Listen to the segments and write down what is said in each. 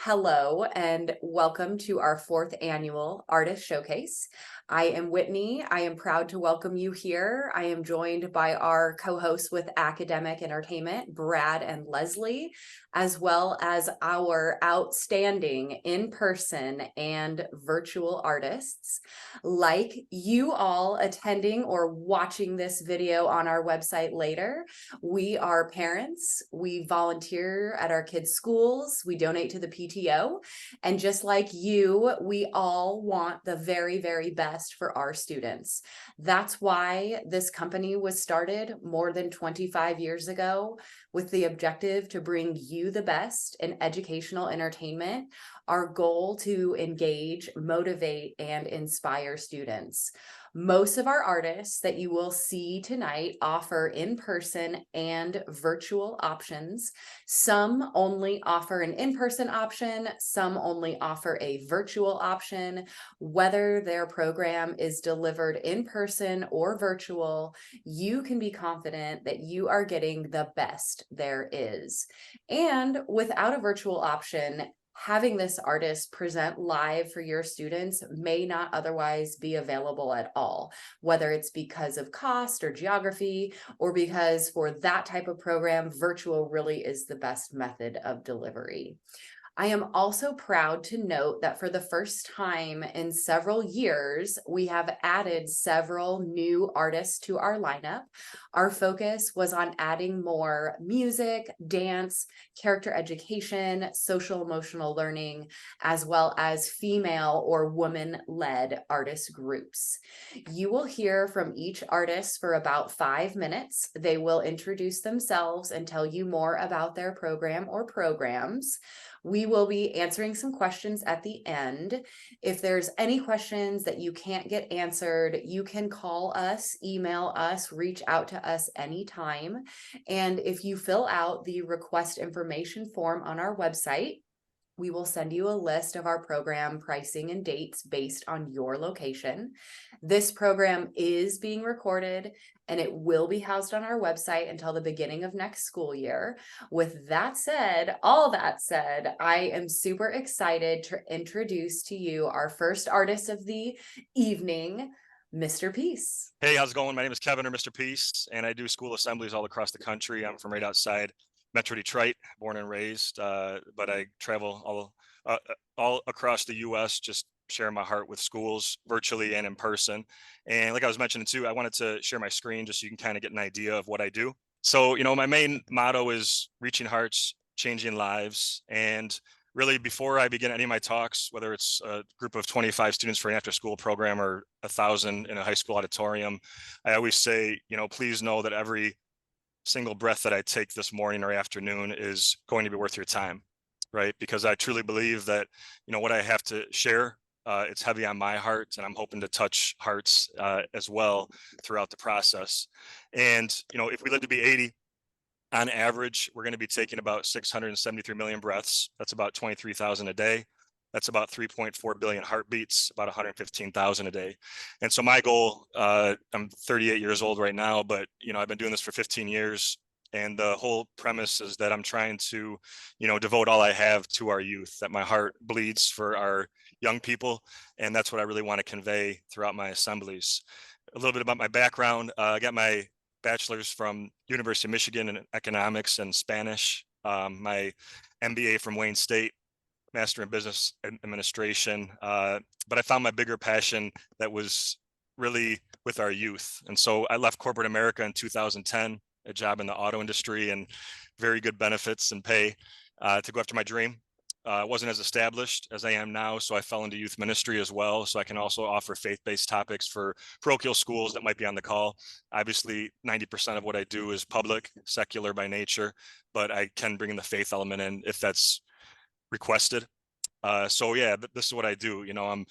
Hello and welcome to our fourth annual Artist Showcase. I am Whitney. I am proud to welcome you here. I am joined by our co-hosts with Academic Entertainment, Brad and Leslie, as well as our outstanding in-person and virtual artists. Like you all attending or watching this video on our website later, we are parents, we volunteer at our kids' schools, we donate to the PTO, and just like you, we all want the very, very best for our students. That's why this company was started more than 25 years ago with the objective to bring you the best in educational entertainment. Our goal to engage, motivate, and inspire students. Most of our artists that you will see tonight offer in-person and virtual options. Some only offer an in-person option, some only offer a virtual option. Whether their program is delivered in person or virtual, you can be confident that you are getting the best there is. And without a virtual option, having this artist present live for your students may not otherwise be available at all, whether it's because of cost or geography, or because for that type of program, virtual really is the best method of delivery. I am also proud to note that for the first time in several years, we have added several new artists to our lineup. Our focus was on adding more music, dance, character education, social emotional learning, as well as female or woman-led artist groups. You will hear from each artist for about 5 minutes. They will introduce themselves and tell you more about their program or programs. We will be answering some questions at the end. If there's any questions that you can't get answered, you can call us, email us, reach out to us anytime. And if you fill out the request information form on our website, we will send you a list of our program pricing and dates based on your location. This program is being recorded and it will be housed on our website until the beginning of next school year. With that said, all that said, I am super excited to introduce to you our first artist of the evening, Mr. Peace. Hey, how's it going? My name is Kevin, or Mr. Peace, and I do school assemblies all across the country. I'm from right outside Metro Detroit, born and raised, but I travel all across the U.S. just sharing my heart with schools, virtually and in person. And like I was mentioning too, I wanted to share my screen just so you can kind of get an idea of what I do. So, my main motto is reaching hearts, changing lives, and really before I begin any of my talks, whether it's a group of 25 students for an after school program or 1,000 in a high school auditorium, I always say, please know that every single breath that I take this morning or afternoon is going to be worth your time, right? Because I truly believe that, what I have to share, it's heavy on my heart, and I'm hoping to touch hearts as well throughout the process. And, if we live to be 80, on average, we're going to be taking about 673 million breaths. That's about 23,000 a day. That's about 3.4 billion heartbeats, about 115,000 a day. And so my goal, I'm 38 years old right now, but I've been doing this for 15 years. And the whole premise is that I'm trying to, devote all I have to our youth, that my heart bleeds for our young people. And that's what I really want to convey throughout my assemblies. A little bit about my background. I got my bachelor's from University of Michigan in economics and Spanish, my MBA from Wayne State, master in business administration. But I found my bigger passion that was really with our youth. And so I left corporate America in 2010, a job in the auto industry and very good benefits and pay to go after my dream. Wasn't as established as I am now, so I fell into youth ministry as well. So I can also offer faith-based topics for parochial schools that might be on the call. Obviously, 90% of what I do is public, secular by nature, but I can bring in the faith element in if that's requested. So yeah, this is what I do. I'm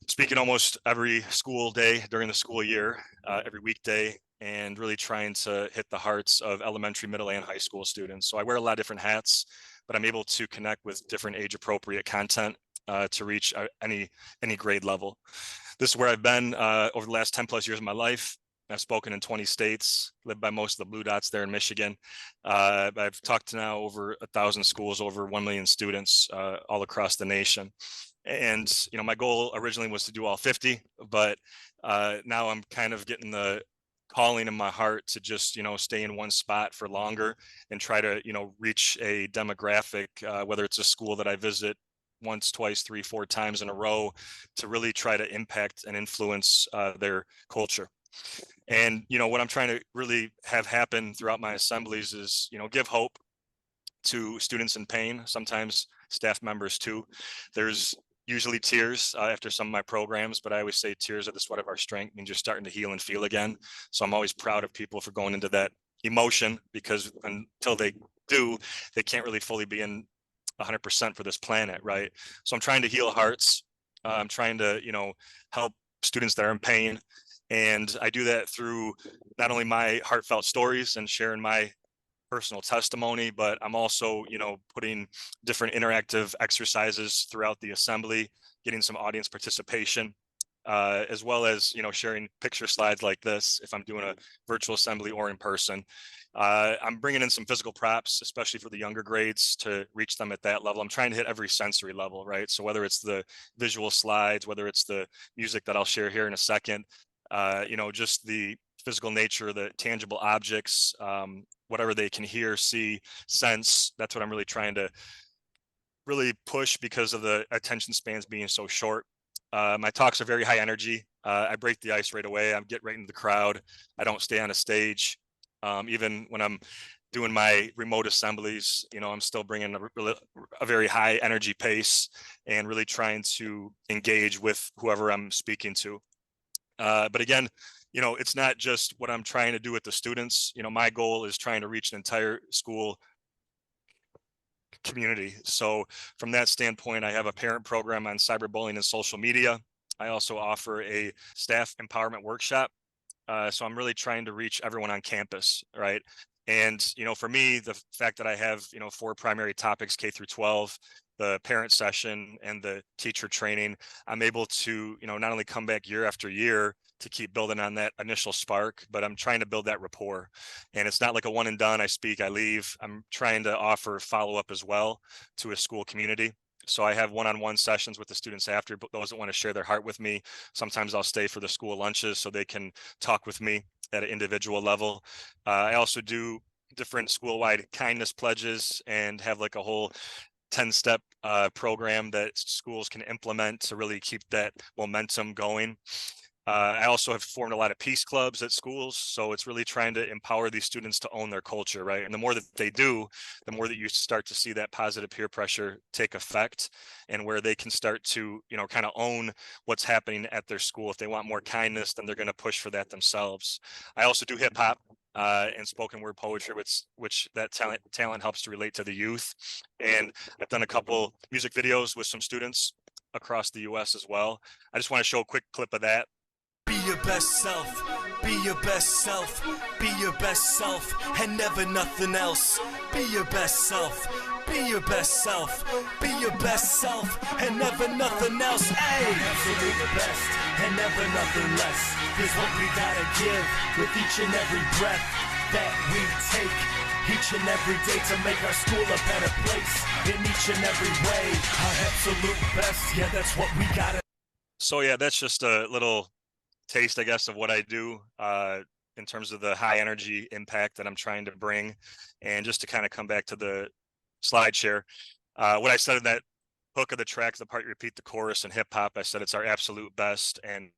speaking almost every school day during the school year, every weekday, and really trying to hit the hearts of elementary, middle, and high school students. So I wear a lot of different hats, but I'm able to connect with different age appropriate content to reach any grade level. This is where I've been over the last 10 plus years of my life. I've spoken in 20 states, lived by most of the blue dots there in Michigan. I've talked to now over 1,000 schools, over 1 million students all across the nation. And, my goal originally was to do all 50, but now I'm kind of getting the calling in my heart to just, stay in one spot for longer and try to, reach a demographic, whether it's a school that I visit once, twice, three, four times in a row, to really try to impact and influence their culture. And, what I'm trying to really have happen throughout my assemblies is, give hope to students in pain, sometimes staff members too. There's usually tears after some of my programs, but I always say tears are the sweat of our strength, means you're starting to heal and feel again. So I'm always proud of people for going into that emotion, because until they do, they can't really fully be in 100% for this planet, right? So I'm trying to heal hearts. I'm trying to, help students that are in pain. And I do that through not only my heartfelt stories and sharing my personal testimony, but I'm also, putting different interactive exercises throughout the assembly, getting some audience participation, as well as, sharing picture slides like this if I'm doing a virtual assembly or in person. I'm bringing in some physical props, especially for the younger grades, to reach them at that level. I'm trying to hit every sensory level, right? So whether it's the visual slides, whether it's the music that I'll share here in a second, just the physical nature, the tangible objects, whatever they can hear, see, sense. That's what I'm really trying to really push, because of the attention spans being so short. My talks are very high energy. I break the ice right away. I get right into the crowd. I don't stay on a stage. Even when I'm doing my remote assemblies, I'm still bringing a very high energy pace and really trying to engage with whoever I'm speaking to. But again, it's not just what I'm trying to do with the students. My goal is trying to reach an entire school community. So from that standpoint, I have a parent program on cyberbullying and social media. I also offer a staff empowerment workshop. So I'm really trying to reach everyone on campus, right? And, for me, the fact that I have, 4 primary topics, K through 12, the parent session and the teacher training, I'm able to, not only come back year after year to keep building on that initial spark, but I'm trying to build that rapport. And it's not like a one and done, I speak, I leave. I'm trying to offer follow-up as well to a school community. So I have one-on-one sessions with the students after, but those that want to share their heart with me, sometimes I'll stay for the school lunches so they can talk with me at an individual level. I also do different school-wide kindness pledges and have like a whole 10-step program that schools can implement to really keep that momentum going. I also have formed a lot of peace clubs at schools. So it's really trying to empower these students to own their culture, right? And the more that they do, the more that you start to see that positive peer pressure take effect, and where they can start to, kind of own what's happening at their school. If they want more kindness, then they're going to push for that themselves. I also do hip hop and spoken word poetry, which that talent helps to relate to the youth. And I've done a couple music videos with some students across the US as well. I just want to show a quick clip of that. Be your best self, be your best self, be your best self, and never nothing else. Be your best self, be your best self, be your best self, and never nothing else. Hey, absolute best, and never nothing less. Here's what we gotta give with each and every breath that we take. Each and every day to make our school a better place. In each and every way, our absolute best. Yeah, that's what we gotta. So yeah, that's just a little taste, I guess, of what I do in terms of the high energy impact that I'm trying to bring. And just to kind of come back to the slide share, what I said in that hook of the track, the part you repeat the chorus in hip hop, I said it's our absolute best and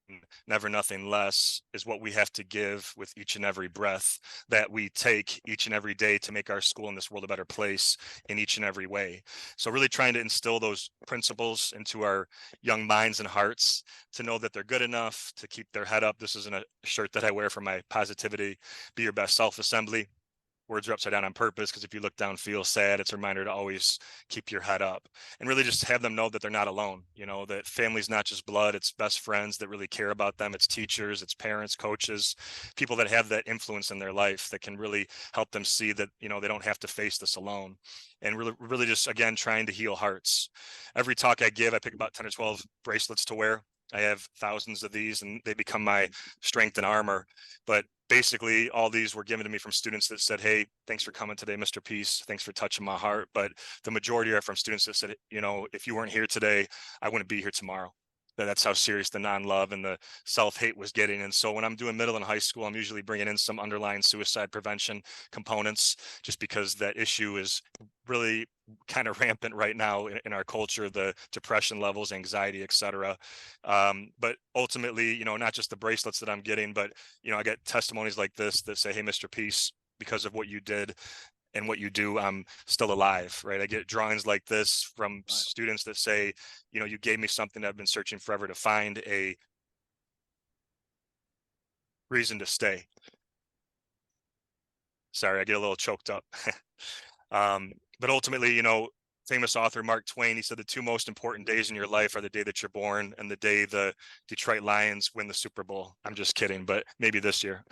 never nothing less is what we have to give with each and every breath that we take each and every day to make our school and this world a better place in each and every way. So really trying to instill those principles into our young minds and hearts to know that they're good enough to keep their head up. This isn't a shirt that I wear for my positivity, be your best self assembly. Words are upside down on purpose, because if you look down, feel sad, it's a reminder to always keep your head up and really just have them know that they're not alone. That family's not just blood, it's best friends that really care about them. It's teachers, it's parents, coaches, people that have that influence in their life that can really help them see that, they don't have to face this alone. And really just, again, trying to heal hearts. Every talk I give, I pick about 10 or 12 bracelets to wear. I have thousands of these, and they become my strength and armor. But basically, all these were given to me from students that said, hey, thanks for coming today, Mr. Peace. Thanks for touching my heart. But the majority are from students that said, if you weren't here today, I wouldn't be here tomorrow. That's how serious the non-love and the self-hate was getting. And so when I'm doing middle and high school, I'm usually bringing in some underlying suicide prevention components, just because that issue is really kind of rampant right now in our culture, the depression levels, anxiety, et cetera. But ultimately, not just the bracelets that I'm getting, but, I get testimonies like this that say, hey, Mr. Peace, because of what you did and what you do, I'm still alive, right? I get drawings like this from students that say, you gave me something that I've been searching forever to find, a reason to stay. Sorry, I get a little choked up. But ultimately, famous author Mark Twain, he said the two most important days in your life are the day that you're born and the day the Detroit Lions win the Super Bowl. I'm just kidding, but maybe this year.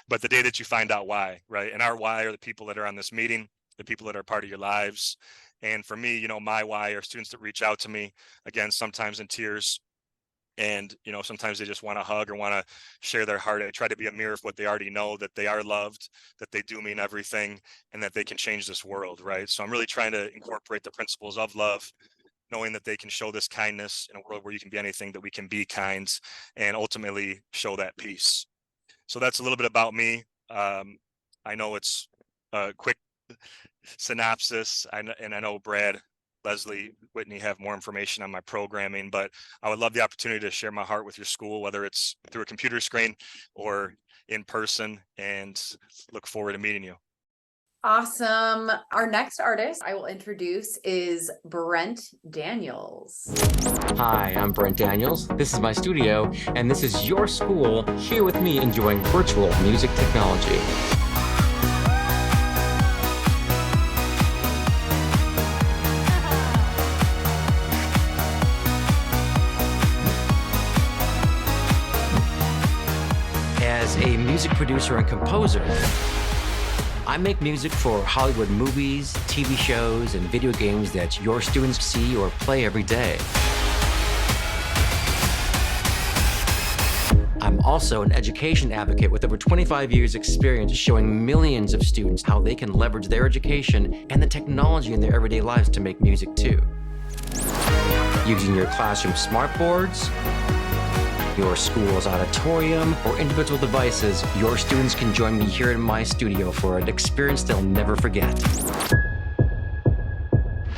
But the day that you find out why, right? And our why are the people that are on this meeting, the people that are part of your lives. And for me, my why are students that reach out to me, again, sometimes in tears. And, sometimes they just want to hug or want to share their heart. I try to be a mirror of what they already know, that they are loved, that they do mean everything, and that they can change this world, right? So I'm really trying to incorporate the principles of love, knowing that they can show this kindness in a world where you can be anything, that we can be kind, and ultimately show that peace. So that's a little bit about me. I know it's a quick synopsis, and I know Brad, Leslie, Whitney have more information on my programming, but I would love the opportunity to share my heart with your school, whether it's through a computer screen or in person, and look forward to meeting you. Awesome. Our next artist I will introduce is Brent Daniels. Hi, I'm Brent Daniels. This is my studio, and this is your school, here with me enjoying virtual music technology. As a music producer and composer, I make music for Hollywood movies, TV shows, and video games that your students see or play every day. I'm also an education advocate with over 25 years experience showing millions of students how they can leverage their education and the technology in their everyday lives to make music too. Using your classroom smartboards, your school's auditorium, or individual devices, your students can join me here in my studio for an experience they'll never forget.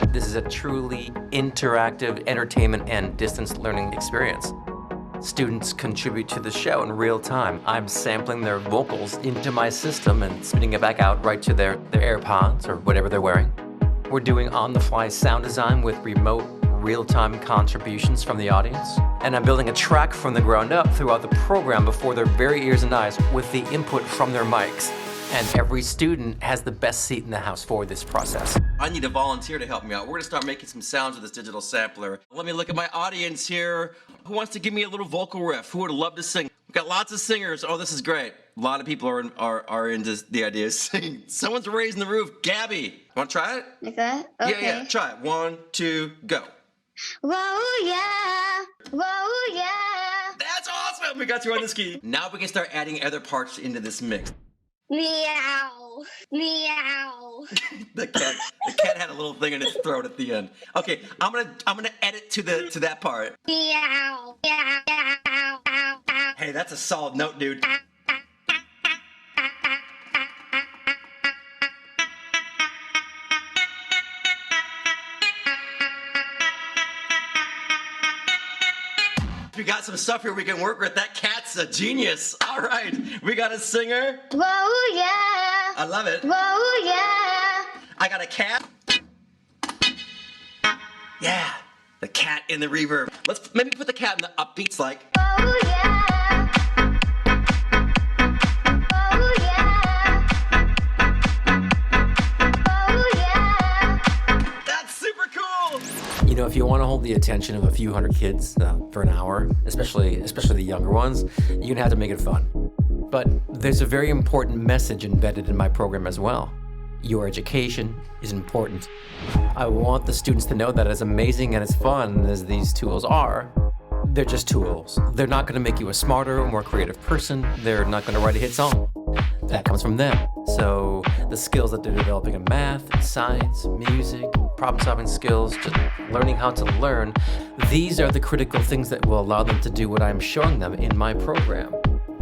This is a truly interactive entertainment and distance learning experience. Students contribute to the show in real time. I'm sampling their vocals into my system and spitting it back out right to their AirPods or whatever they're wearing. We're doing on-the-fly sound design with remote real-time contributions from the audience. And I'm building a track from the ground up throughout the program before their very ears and eyes with the input from their mics. And every student has the best seat in the house for this process. I need a volunteer to help me out. We're gonna start making some sounds with this digital sampler. Let me look at my audience here. Who wants to give me a little vocal riff? Who would love to sing? We've got lots of singers. Oh, this is great. A lot of people are into the idea of singing. Someone's raising the roof. Gabby, wanna try it? Like that? Okay. Yeah, try it. 1, 2, go. Whoa, yeah. Whoa, yeah. That's awesome. We got you on this key. Now we can start adding other parts into this mix. Meow. Meow. The cat had a little thing in its throat at the end. Okay, I'm gonna edit to that part. Meow. Meow. Meow. Meow. Hey, that's a solid note, dude. We got some stuff here we can work with. That cat's a genius. All right, we got a singer. Whoa, yeah. I love it. Whoa, yeah. I got a cat. Yeah, the cat in the reverb. Let's maybe put the cat in the upbeats like. Whoa, yeah. Whoa, yeah. Whoa, yeah. That's super cool. You know, if you want to hold the attention of a few hundred kids for an hour, especially the younger ones, you're gonna have to make it fun. But there's a very important message embedded in my program as well. Your education is important. I want the students to know that as amazing and as fun as these tools are, They're just tools. They're not going to make you a smarter, more creative person. They're not going to write a hit song. That comes from them. So the skills that they're developing in math, science, music, problem-solving skills, just learning how to learn, these are the critical things that will allow them to do what I'm showing them in my program.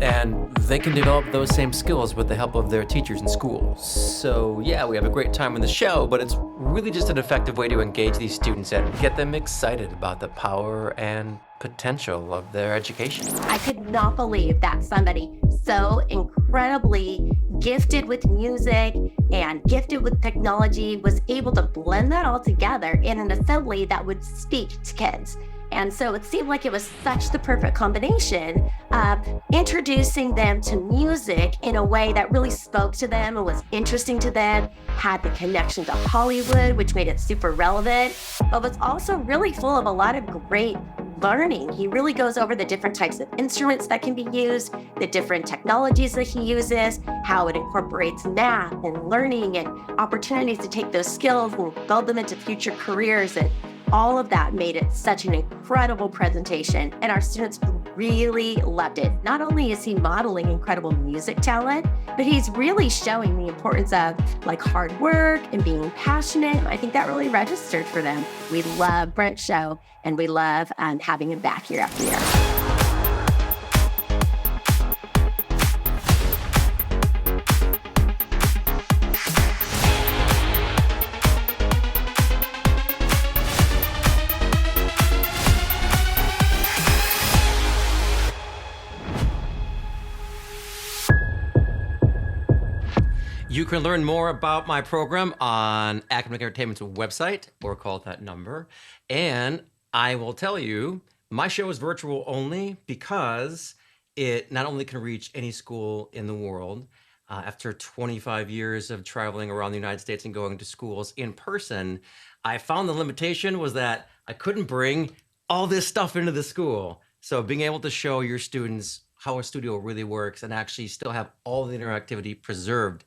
And they can develop those same skills with the help of their teachers in school. So yeah, we have a great time in the show, but it's really just an effective way to engage these students and get them excited about the power and potential of their education. I could not believe that somebody so incredibly gifted with music and gifted with technology was able to blend that all together in an assembly that would speak to kids. And so it seemed like it was such the perfect combination of introducing them to music in a way that really spoke to them and was interesting to them, had the connection to Hollywood, which made it super relevant, but was also really full of a lot of great learning. He really goes over the different types of instruments that can be used, the different technologies that he uses, how it incorporates math and learning and opportunities to take those skills and build them into future careers. And all of that made it such an incredible presentation, and our students really loved it. Not only is he modeling incredible music talent, but he's really showing the importance of like hard work and being passionate. I think that really registered for them. We love Brent's show, and we love having him back year after year. You can learn more about my program on Academic Entertainment's website, or call that number. And I will tell you, my show is virtual only because it not only can reach any school in the world. After 25 years of traveling around the United States and going to schools in person, I found the limitation was that I couldn't bring all this stuff into the school. So being able to show your students how a studio really works and actually still have all the interactivity preserved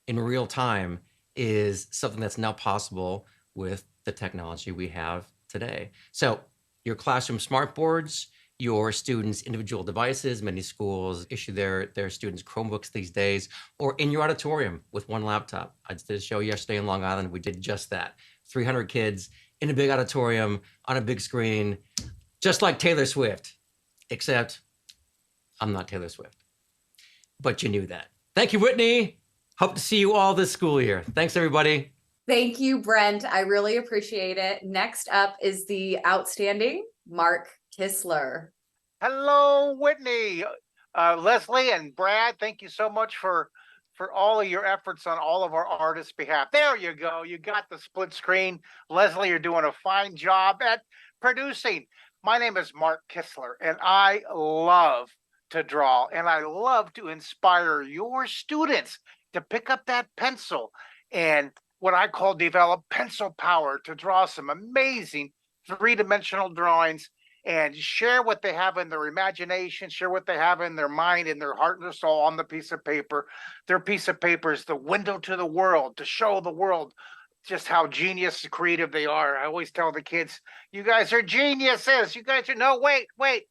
in real time is something that's now possible with the technology we have today. So your classroom smart boards, your students' individual devices, many schools issue their students Chromebooks these days, or in your auditorium with one laptop. I did a show yesterday in Long Island. We did just that. 300 kids in a big auditorium on a big screen, just like Taylor Swift, except I'm not Taylor Swift. But you knew that. Thank you, Whitney. Hope to see you all this school year. Thanks, everybody. Thank you, Brent. I really appreciate it. Next up is the outstanding Mark Kissler. Hello, Whitney, Leslie, and Brad. Thank you so much for all of your efforts on all of our artists' behalf. There you go. You got the split screen. Leslie, you're doing a fine job at producing. My name is Mark Kissler, and I love to draw, and I love to inspire your students to pick up that pencil and what I call develop pencil power to draw some amazing three-dimensional drawings and share what they have in their imagination, share what they have in their mind, in their heart and their soul on the piece of paper. Their piece of paper is the window to the world, to show the world just how genius and creative they are. I always tell the kids, you guys are geniuses. You guys are, no, wait.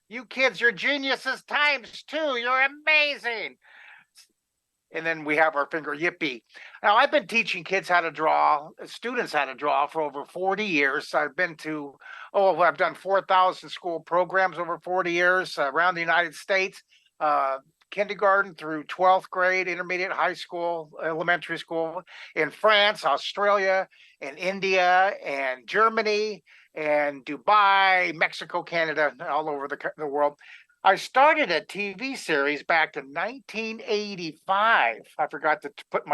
You kids are geniuses times two. You're amazing. And then we have our finger yippee. Now, I've been teaching kids how to draw, students how to draw for over 40 years. I've been to, I've done 4,000 school programs over 40 years around the United States, kindergarten through 12th grade, intermediate, high school, elementary school, in France, Australia, and India, and Germany, and Dubai, Mexico, Canada, all over the world. I started a TV series back in 1985. I forgot to put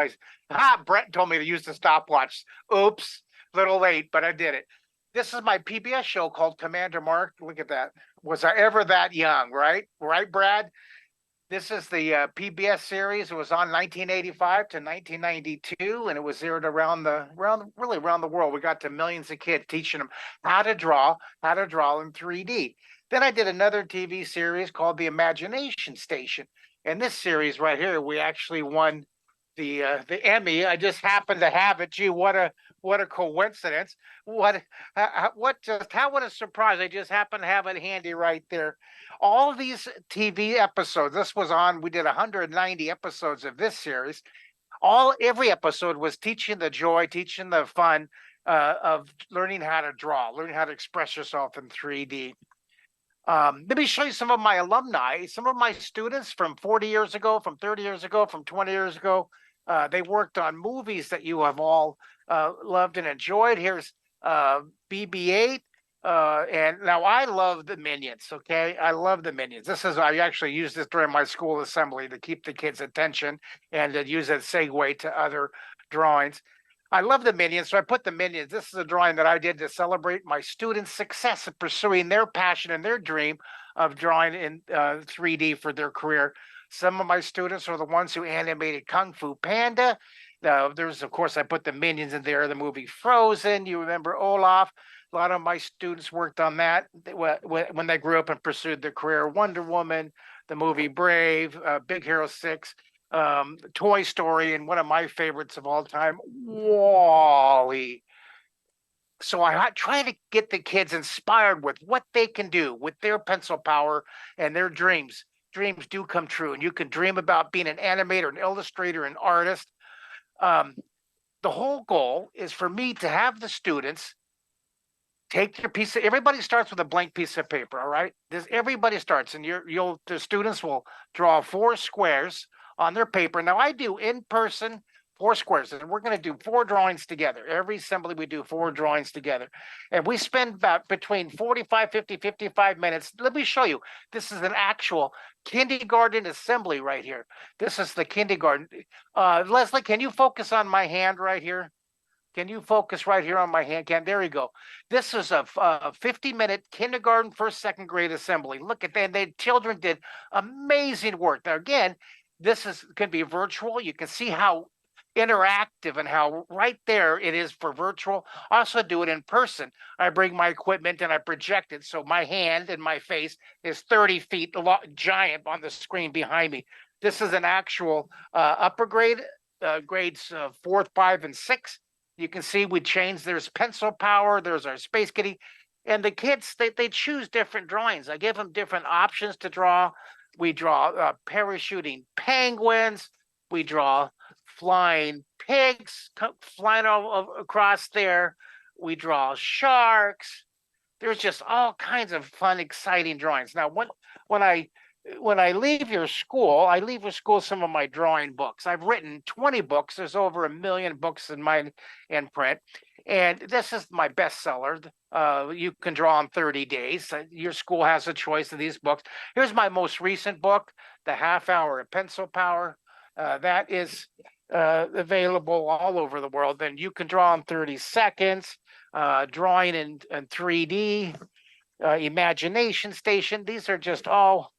Brett told me to use the stopwatch. Oops, little late, but I did it. This is my PBS show called Commander Mark. Look at that. Was I ever that young, right? Right, Brad? This is the PBS series. It was on 1985 to 1992, and it was aired around the world. We got to millions of kids, teaching them how to draw in 3D. Then I did another TV series called The Imagination Station. And this series right here, we actually won the Emmy. I just happened to have it. Gee, what a coincidence! What what a surprise! I just happened to have it handy right there. All these TV episodes. This was on. We did 190 episodes of this series. Every episode was teaching the joy, teaching the fun of learning how to draw, learning how to express yourself in 3D. Let me show you some of my alumni, some of my students from 40 years ago, from 30 years ago, from 20 years ago. They worked on movies that you have all loved and enjoyed. Here's BB-8. And now I love the Minions, okay? I love the Minions. I actually used this during my school assembly to keep the kids' attention and to use as a segue to other drawings. I love the Minions, so I put the Minions. This is a drawing that I did to celebrate my students' success in pursuing their passion and their dream of drawing in 3D for their career. Some of my students are the ones who animated Kung Fu Panda. There's, of course, I put the Minions in there, the movie Frozen. You remember Olaf. A lot of my students worked on that when they grew up and pursued their career. Wonder Woman, the movie Brave, Big Hero 6. Toy Story, and one of my favorites of all time, Wall-E. So I try to get the kids inspired with what they can do with their pencil power and their dreams. Dreams do come true, and you can dream about being an animator, an illustrator, an artist. The whole goal is for me to have the students take their everybody starts with a blank piece of paper, all right? Everybody starts, and the students will draw 4 squares on their paper. Now I do in person 4 squares, and we're going to do 4 drawings together. Every assembly we do 4 drawings together, and we spend about between 45, 50, 55 minutes. Let me show you. This is an actual kindergarten assembly right here. This is the kindergarten. Leslie, can you focus on my hand right here? Can you focus right here on my hand? There you go. This is a 50-minute kindergarten, first, second grade assembly. Look at that. The children did amazing work. Now, again, this can be virtual. You can see how interactive and how right there it is for virtual. I also do it in person. I bring my equipment and I project it. So my hand and my face is 30 feet giant on the screen behind me. This is an actual upper grade, grades 4, 5, and 6. You can see we changed. There's pencil power. There's our Space Kitty. And the kids, they choose different drawings. I give them different options to draw. We draw parachuting penguins. We draw flying pigs flying all across there. We draw sharks. There's just all kinds of fun, exciting drawings. Now, when I leave your school, I leave with school some of my drawing books. I've written 20 books. There's over 1 million books in print. And this is my bestseller. You can draw in 30 days. Your school has a choice of these books. Here's my most recent book, The Half Hour of Pencil Power. That is available all over the world. Then you can draw in 30 seconds, drawing in 3D, Imagination Station. These are just all,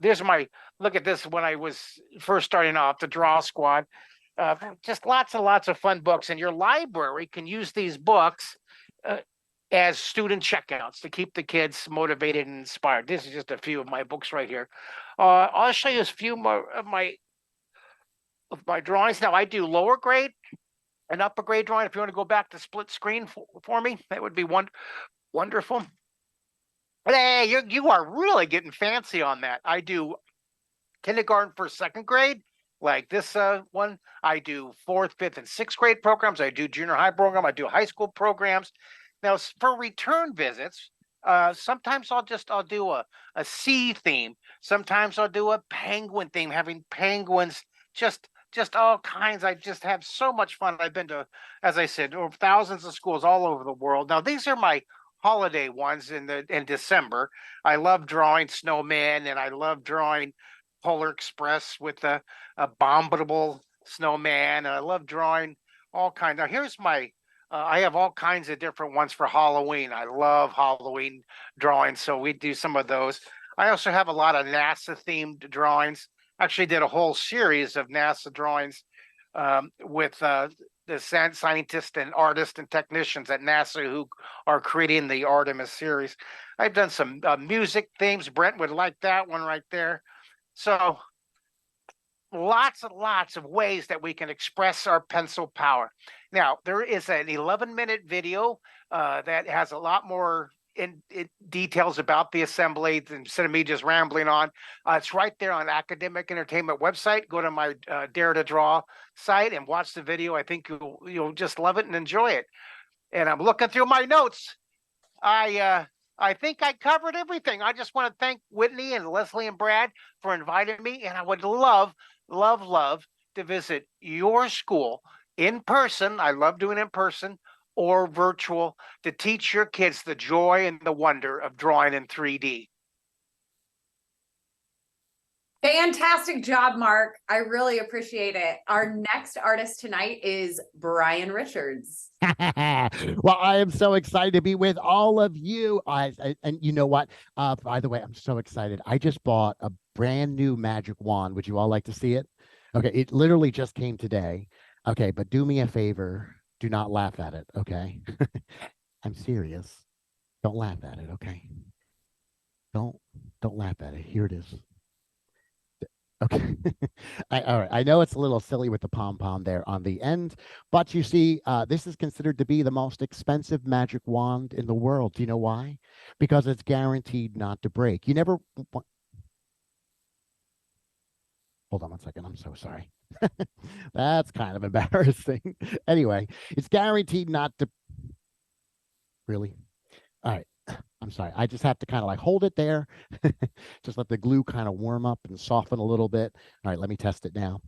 look at this when I was first starting off, the Draw Squad. Just lots and lots of fun books, and your library can use these books as student checkouts to keep the kids motivated and inspired. This is just a few of my books right here. I'll show you a few more of my drawings. Now I do lower grade and upper grade drawing. If you want to go back to split screen for me, that would be wonderful. Hey, you are really getting fancy on that. I do kindergarten for second grade. Like this one, I do 4th, 5th, and 6th grade programs. I do junior high program. I do high school programs. Now, for return visits, sometimes I'll do a sea theme. Sometimes I'll do a penguin theme, having penguins, just all kinds. I just have so much fun. I've been to, as I said, over thousands of schools all over the world. Now, these are my holiday ones in December. I love drawing snowmen, and I love drawing Polar Express with a abominable snowman. And I love drawing all kinds. Now here's my, I have all kinds of different ones for Halloween. I love Halloween drawings, so we do some of those. I also have a lot of NASA themed drawings. Actually did a whole series of NASA drawings with the scientists and artists and technicians at NASA who are creating the Artemis series. I've done some music themes. Brent would like that one right there. So lots and lots of ways that we can express our pencil power. Now, there is an 11-minute video that has a lot more in details about the assembly instead of me just rambling on. It's right there on Academic Entertainment website. Go to my Dare to Draw site and watch the video. I think you'll just love it and enjoy it. And I'm looking through my notes. I think I covered everything. I just want to thank Whitney and Leslie and Brad for inviting me, and I would love to visit your school in person. I love doing it in person or virtual to teach your kids the joy and the wonder of drawing in 3D. Fantastic job, Mark. I really appreciate it. Our next artist tonight is Brian Richards. Well, I am so excited to be with all of you. And you know what? By the way, I'm so excited. I just bought a brand new magic wand. Would you all like to see it? Okay, it literally just came today. Okay, but do me a favor. Do not laugh at it, okay? I'm serious. Don't laugh at it, okay? Don't laugh at it. Here it is. Okay. All right. I know it's a little silly with the pom-pom there on the end, but you see, this is considered to be the most expensive magic wand in the world. Do you know why? Because it's guaranteed not to break. You never... Hold on one second. I'm so sorry. That's kind of embarrassing. Anyway, it's guaranteed not to... Really? All right. I'm sorry. I just have to kind of like hold it there. Just let the glue kind of warm up and soften a little bit. All right, let me test it now.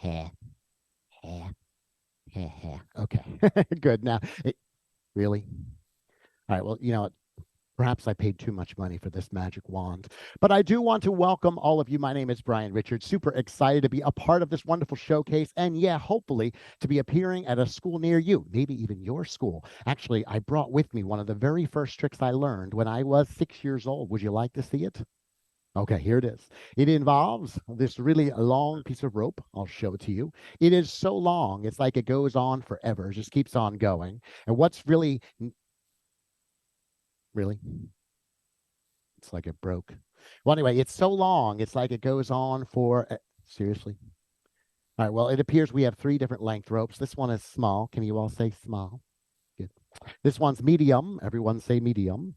Okay, good. Now, really? All right, well, you know what? Perhaps I paid too much money for this magic wand, but I do want to welcome all of you. My name is Brian Richards. Super excited to be a part of this wonderful showcase. And yeah, hopefully to be appearing at a school near you, maybe even your school. Actually, I brought with me one of the very first tricks I learned when I was 6 years old. Would you like to see it? Okay, here it is. It involves this really long piece of rope. I'll show it to you. It is so long, it's like it goes on forever. It just keeps on going. And what's really... Really? It's like it broke. Well, anyway, it's so long. It's like it goes on for... seriously? All right, well, it appears we have 3 different length ropes. This one is small. Can you all say small? Good. This one's medium. Everyone say medium.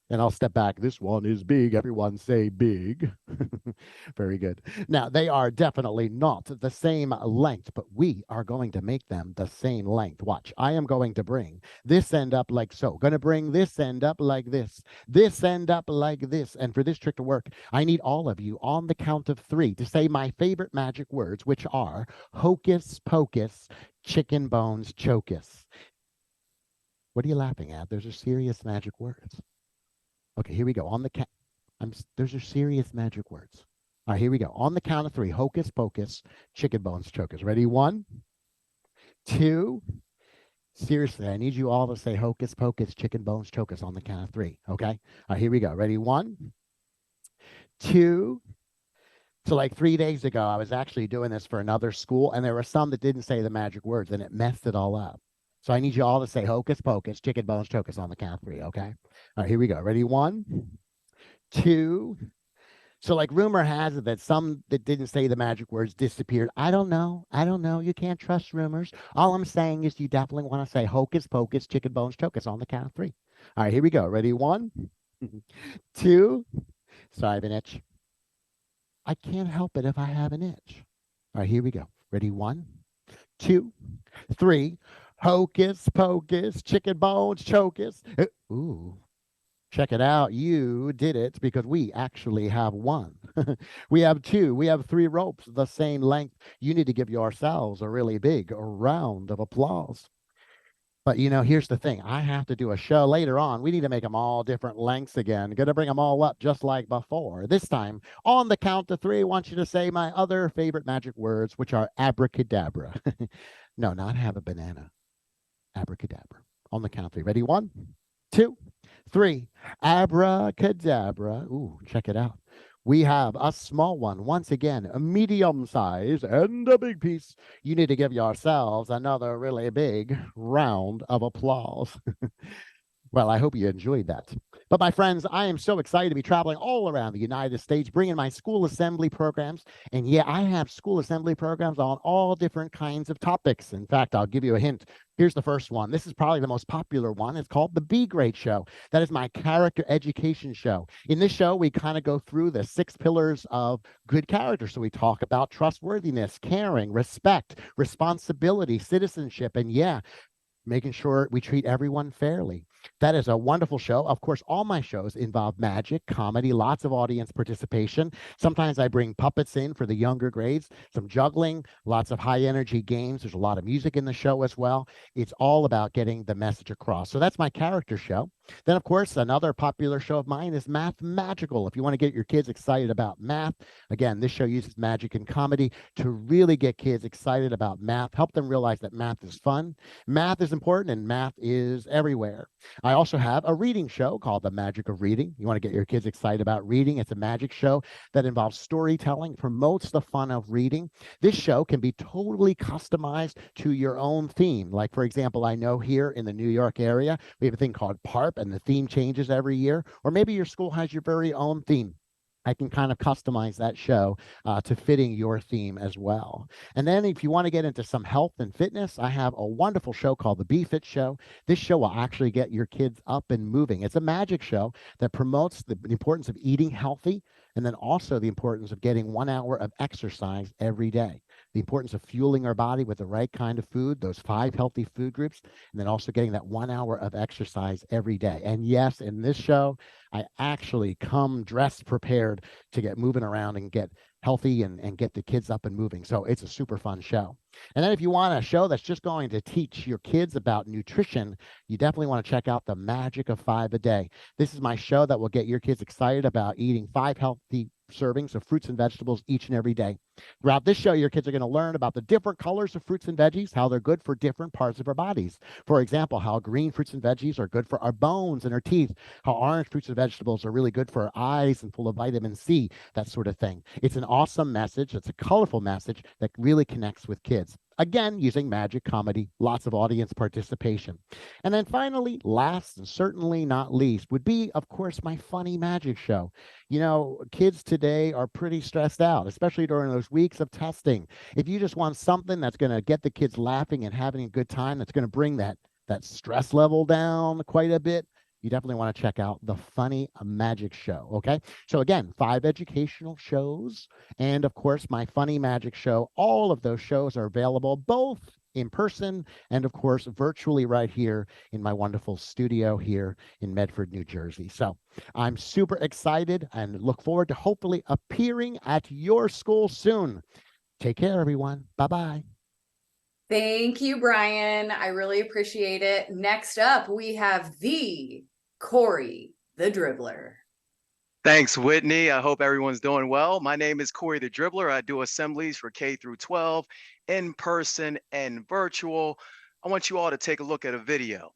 And I'll step back. This one is big. Everyone say big. Very good. Now, they are definitely not the same length, but we are going to make them the same length. Watch. I am going to bring this end up like so. Going to bring this end up like this. This end up like this. And for this trick to work, I need all of you on the count of 3 to say my favorite magic words, which are hocus pocus, chicken bones chocus. What are you laughing at? Those are serious magic words. Okay, here we go. On the count, those are serious magic words. All right, here we go. On the count of 3, hocus pocus, chicken bones chokers. Ready? 1, 2. Seriously, I need you all to say hocus pocus, chicken bones chokers on the count of 3. Okay. All right, here we go. Ready? 1, 2. So like 3 days ago, I was actually doing this for another school, and there were some that didn't say the magic words, and it messed it all up. So I need you all to say hocus pocus, chicken bones chokers on the count of 3, okay? All right, here we go. Ready? 1, 2. So like rumor has it that some that didn't say the magic words disappeared. I don't know. You can't trust rumors. All I'm saying is you definitely want to say hocus pocus, chicken bones chokers on the count of 3. All right, here we go. Ready? 1, 2. Sorry, I have an itch. I can't help it if I have an itch. All right, here we go. Ready? 1, 2, 3. Hocus pocus, chicken bones chokers. Ooh, check it out. You did it because we actually have 1. We have 2. We have 3 ropes the same length. You need to give yourselves a really big round of applause. But, you know, here's the thing. I have to do a show later on. We need to make them all different lengths again. Going to bring them all up just like before. This time, on the count of 3, I want you to say my other favorite magic words, which are abracadabra. No, not have a banana. Abracadabra. On the count of 3. Ready? 1, 2, 3. Abracadabra. Ooh, check it out. We have a small one, once again, a medium size and a big piece. You need to give yourselves another really big round of applause. Well, I hope you enjoyed that. But my friends, I am so excited to be traveling all around the United States, bringing my school assembly programs. And yeah, I have school assembly programs on all different kinds of topics. In fact, I'll give you a hint. Here's the first one. This is probably the most popular one. It's called the B Grade Show. That is my character education show. In this show, we kind of go through the 6 pillars of good character. So we talk about trustworthiness, caring, respect, responsibility, citizenship, and yeah, making sure we treat everyone fairly. That is a wonderful show. Of course, all my shows involve magic, comedy, lots of audience participation. Sometimes I bring puppets in for the younger grades, some juggling, lots of high energy games. There's a lot of music in the show as well. It's all about getting the message across. So that's my character show. Then, of course, another popular show of mine is Math Magical. If you want to get your kids excited about math, again, this show uses magic and comedy to really get kids excited about math, help them realize that math is fun, math is important, and math is everywhere. I also have a reading show called The Magic of Reading. You want to get your kids excited about reading. It's a magic show that involves storytelling, promotes the fun of reading. This show can be totally customized to your own theme. Like, for example, I know here in the New York area, we have a thing called PARP, and the theme changes every year. Or maybe your school has your very own theme. I can kind of customize that show to fitting your theme as well. And then if you want to get into some health and fitness, I have a wonderful show called the Be Fit Show. This show will actually get your kids up and moving. It's a magic show that promotes the importance of eating healthy, and then also the importance of getting 1 hour of exercise every day. The importance of fueling our body with the right kind of food, those 5 healthy food groups, and then also getting that 1 hour of exercise every day. And yes, in this show, I actually come dressed prepared to get moving around and get healthy and get the kids up and moving. So it's a super fun show. And then if you want a show that's just going to teach your kids about nutrition, you definitely want to check out The Magic of 5 a Day. This is my show that will get your kids excited about eating 5 healthy servings of fruits and vegetables each and every day. Throughout this show, your kids are going to learn about the different colors of fruits and veggies, how they're good for different parts of our bodies. For example, how green fruits and veggies are good for our bones and our teeth, how orange fruits and vegetables are really good for our eyes and full of vitamin C, that sort of thing. It's an awesome message. It's a colorful message that really connects with kids. Again, using magic, comedy, lots of audience participation. And then finally, last and certainly not least, would be, of course, my funny magic show. You know, kids today are pretty stressed out, especially during those weeks of testing. If you just want something that's going to get the kids laughing and having a good time, that's going to bring that stress level down quite a bit, you definitely want to check out the Funny Magic Show. Okay. So again, 5 educational shows. And of course, my Funny Magic Show. All of those shows are available both in person and of course, virtually right here in my wonderful studio here in Medford, New Jersey. So I'm super excited and look forward to hopefully appearing at your school soon. Take care, everyone. Bye-bye. Thank you, Brian. I really appreciate it. Next up, we have the Corey, the Dribbler. Thanks, Whitney. I hope everyone's doing well. My name is Corey the Dribbler. I do assemblies for K through 12, in person and virtual. I want you all to take a look at a video.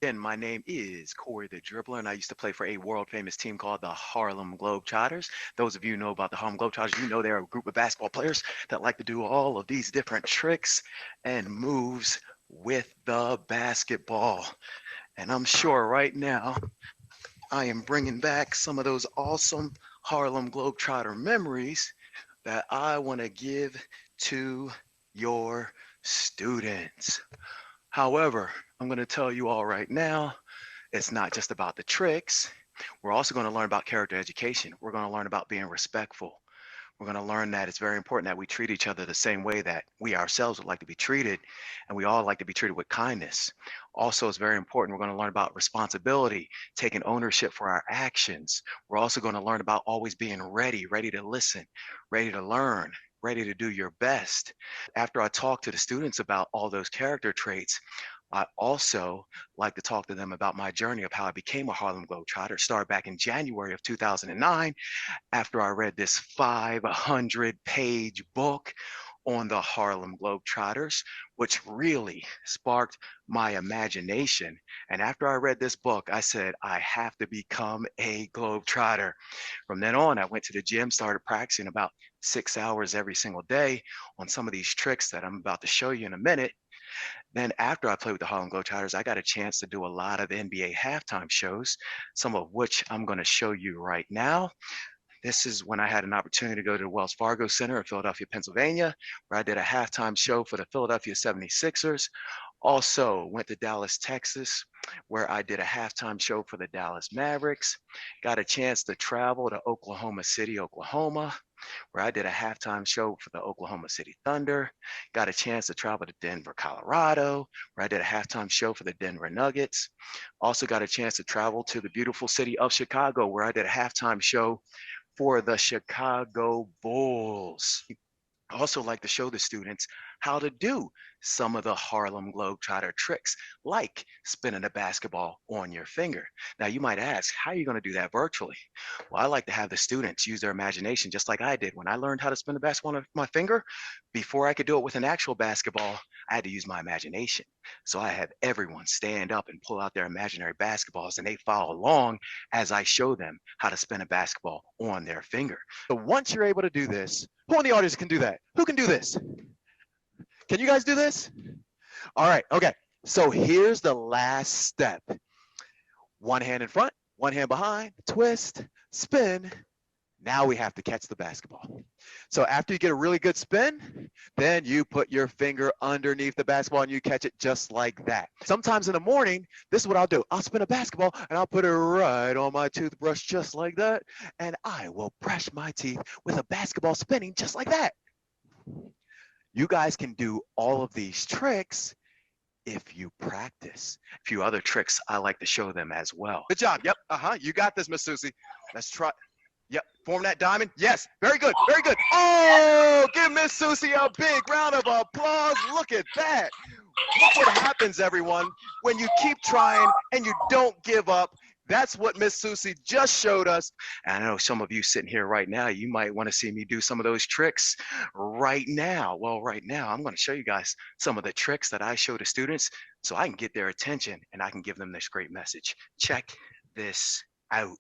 Again, my name is Corey the Dribbler, and I used to play for a world famous team called the Harlem Globetrotters. Those of you who know about the Harlem Globetrotters, you know they're a group of basketball players that like to do all of these different tricks and moves with the basketball. And I'm sure right now, I am bringing back some of those awesome Harlem Globetrotter memories that I want to give to your students. However, I'm going to tell you all right now, it's not just about the tricks. We're also going to learn about character education. We're going to learn about being respectful. We're going to learn that it's very important that we treat each other the same way that we ourselves would like to be treated, and we all like to be treated with kindness. Also, it's very important, we're going to learn about responsibility, taking ownership for our actions. We're also going to learn about always being ready to listen, ready to learn, ready to do your best. After I talk to the students about all those character traits, I also like to talk to them about my journey of how I became a Harlem Globetrotter. Started back in January of 2009 after I read this 500-page book on the Harlem Globetrotters, which really sparked my imagination. And after I read this book, I said, I have to become a Globetrotter. From then on, I went to the gym, started practicing about 6 hours every single day on some of these tricks that I'm about to show you in a minute. Then after I played with the Harlem Globetrotters, I got a chance to do a lot of NBA halftime shows, some of which I'm going to show you right now. This is when I had an opportunity to go to the Wells Fargo Center in Philadelphia, Pennsylvania, where I did a halftime show for the Philadelphia 76ers. Also went to Dallas, Texas, where I did a halftime show for the Dallas Mavericks. Got a chance to travel to Oklahoma City, Oklahoma, where I did a halftime show for the Oklahoma City Thunder. Got a chance to travel to Denver, Colorado, where I did a halftime show for the Denver Nuggets. Also got a chance to travel to the beautiful city of Chicago, where I did a halftime show for the Chicago Bulls. I also like to show the students how to do some of the Harlem Globetrotter tricks, like spinning a basketball on your finger. Now you might ask, how are you going to do that virtually? Well, I like to have the students use their imagination just like I did. When I learned how to spin a basketball on my finger, before I could do it with an actual basketball, I had to use my imagination. So I have everyone stand up and pull out their imaginary basketballs, and they follow along as I show them how to spin a basketball on their finger. So once you're able to do this, who in the audience can do that? Who can do this? Can you guys do this? All right, okay. So here's the last step. One hand in front, one hand behind, twist, spin. Now we have to catch the basketball. So after you get a really good spin, then you put your finger underneath the basketball and you catch it just like that. Sometimes in the morning, this is what I'll do. I'll spin a basketball and I'll put it right on my toothbrush just like that. And I will brush my teeth with a basketball spinning just like that. You guys can do all of these tricks if you practice. A few other tricks I like to show them as well. Good job. Yep. You got this, Miss Susie. Let's try. Yep. Form that diamond. Yes. Very good. Very good. Oh, give Miss Susie a big round of applause. Look at that. Look what happens, everyone, when you keep trying and you don't give up. That's what Miss Susie just showed us. And I know some of you sitting here right now, you might want to see me do some of those tricks right now. Well, right now, I'm going to show you guys some of the tricks that I show to students so I can get their attention and I can give them this great message. Check this out.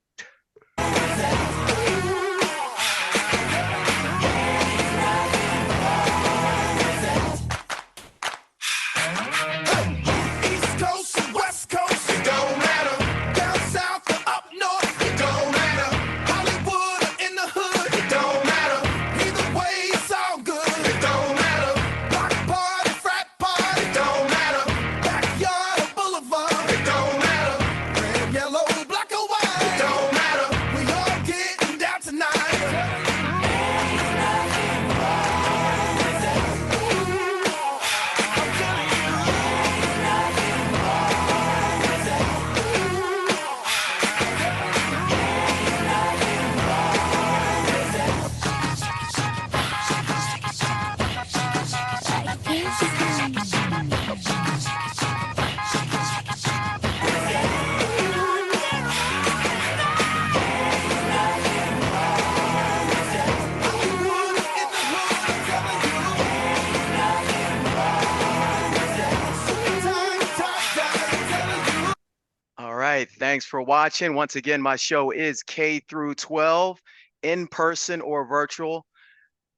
Thanks for watching. Once again, my show is K through 12, in person or virtual.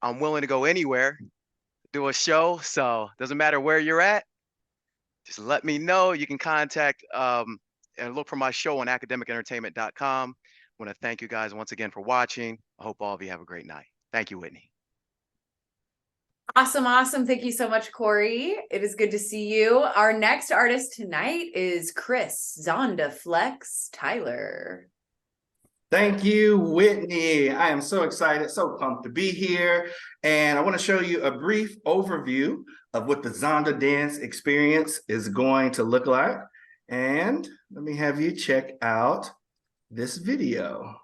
I'm willing to go anywhere, do a show. So doesn't matter where you're at. Just let me know. You can contact and look for my show on academicentertainment.com. I want to thank you guys once again for watching. I hope all of you have a great night. Thank you, Whitney. Awesome. Awesome. Thank you so much, Corey. It is good to see you. Our next artist tonight is Chris Zonda Flex Tyler. Thank you, Whitney. I am so excited, so pumped to be here. And I want to show you a brief overview of what the Zonda Dance experience is going to look like. And let me have you check out this video.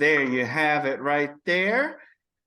there you have it right there.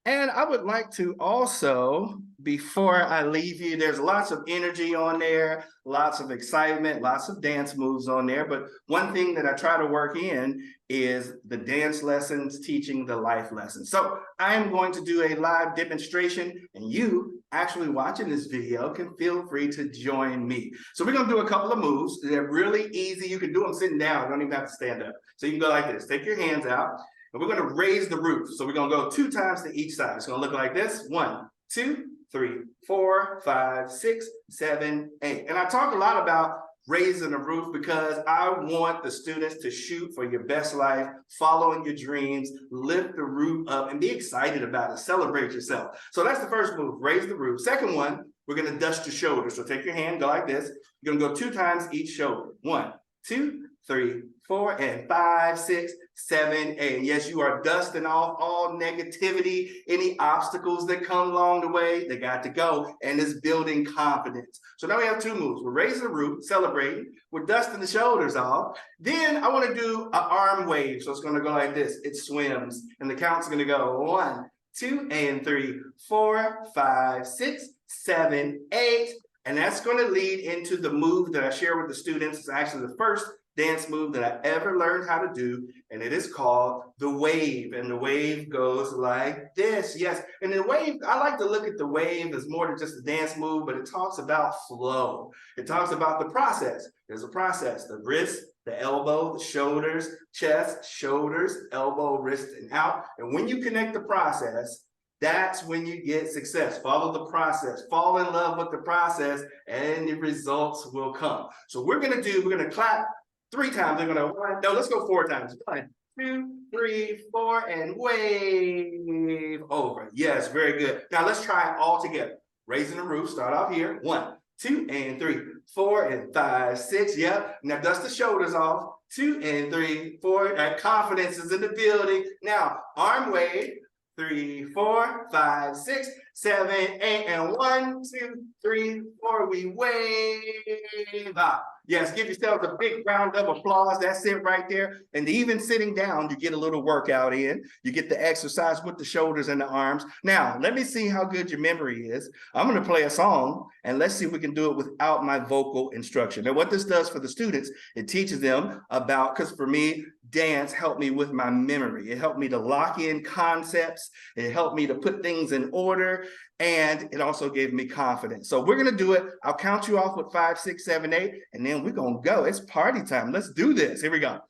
And I would like to also, before I leave you, there's lots of energy on there, lots of excitement, lots of dance moves on there. But one thing that I try to work in is the dance lessons, teaching the life lessons. So I am going to do a live demonstration, and you actually watching this video can feel free to join me. So we're going to do a couple of moves. They're really easy. You can do them sitting down. You don't even have to stand up. So you can go like this. Take your hands out. And we're going to raise the roof. So we're going to go 2 times to each side. It's going to look like this. 1, 2, 3, 4, 5, 6, 7, 8. And I talk a lot about raising the roof because I want the students to shoot for your best life, following your dreams, lift the roof up, and be excited about it. Celebrate yourself. So that's the first move, raise the roof. Second one, we're going to dust your shoulders. So take your hand, go like this. You're going to go 2 times each shoulder. 1, 2, 3, 4, and 5, 6, 7, 8. Yes, you are dusting off all negativity, any obstacles that come along the way, they got to go, and it's building confidence. So now we have 2 moves. We're raising the roof, celebrating, we're dusting the shoulders off. Then I want to do an arm wave. So it's going to go like this. It swims, and the count's going to go 1, 2, and 3, 4, 5, 6, 7, 8. And that's going to lead into the move that I share with the students. It's actually the first dance move that I ever learned how to do, and it is called the wave. And the wave goes like this. Yes, and the wave, I like to look at the wave as more than just a dance move, but it talks about flow. It talks about the process. There's a process: the wrist, the elbow, the shoulders, chest, shoulders, elbow, wrist, and out. And when you connect the process, that's when you get success. Follow the process, fall in love with the process, and the results will come. So we're going to clap 3 times. They're gonna, no, let's go 4 times. 1, 2, 3, 4, and wave over. Yes, very good. Now let's try it all together. Raising the roof, start off here. 1, 2, and 3, 4, and 5, 6. Yep. Now dust the shoulders off. 2, and 3, 4. That confidence is in the building. Now arm wave. 3, 4, 5, 6, 7, 8, and 1, 2, 3, 4. We wave up. Yes, give yourselves a big round of applause. That's it right there. And even sitting down, you get a little workout in. You get the exercise with the shoulders and the arms. Now, let me see how good your memory is. I'm going to play a song, and let's see if we can do it without my vocal instruction. Now, what this does for the students, it teaches them about, because for me, dance helped me with my memory. It helped me to lock in concepts. It helped me to put things in order. And it also gave me confidence. So we're going to do it. I'll count you off with 5, 6, 7, 8, and then we're going to go. It's party time. Let's do this. Here we go.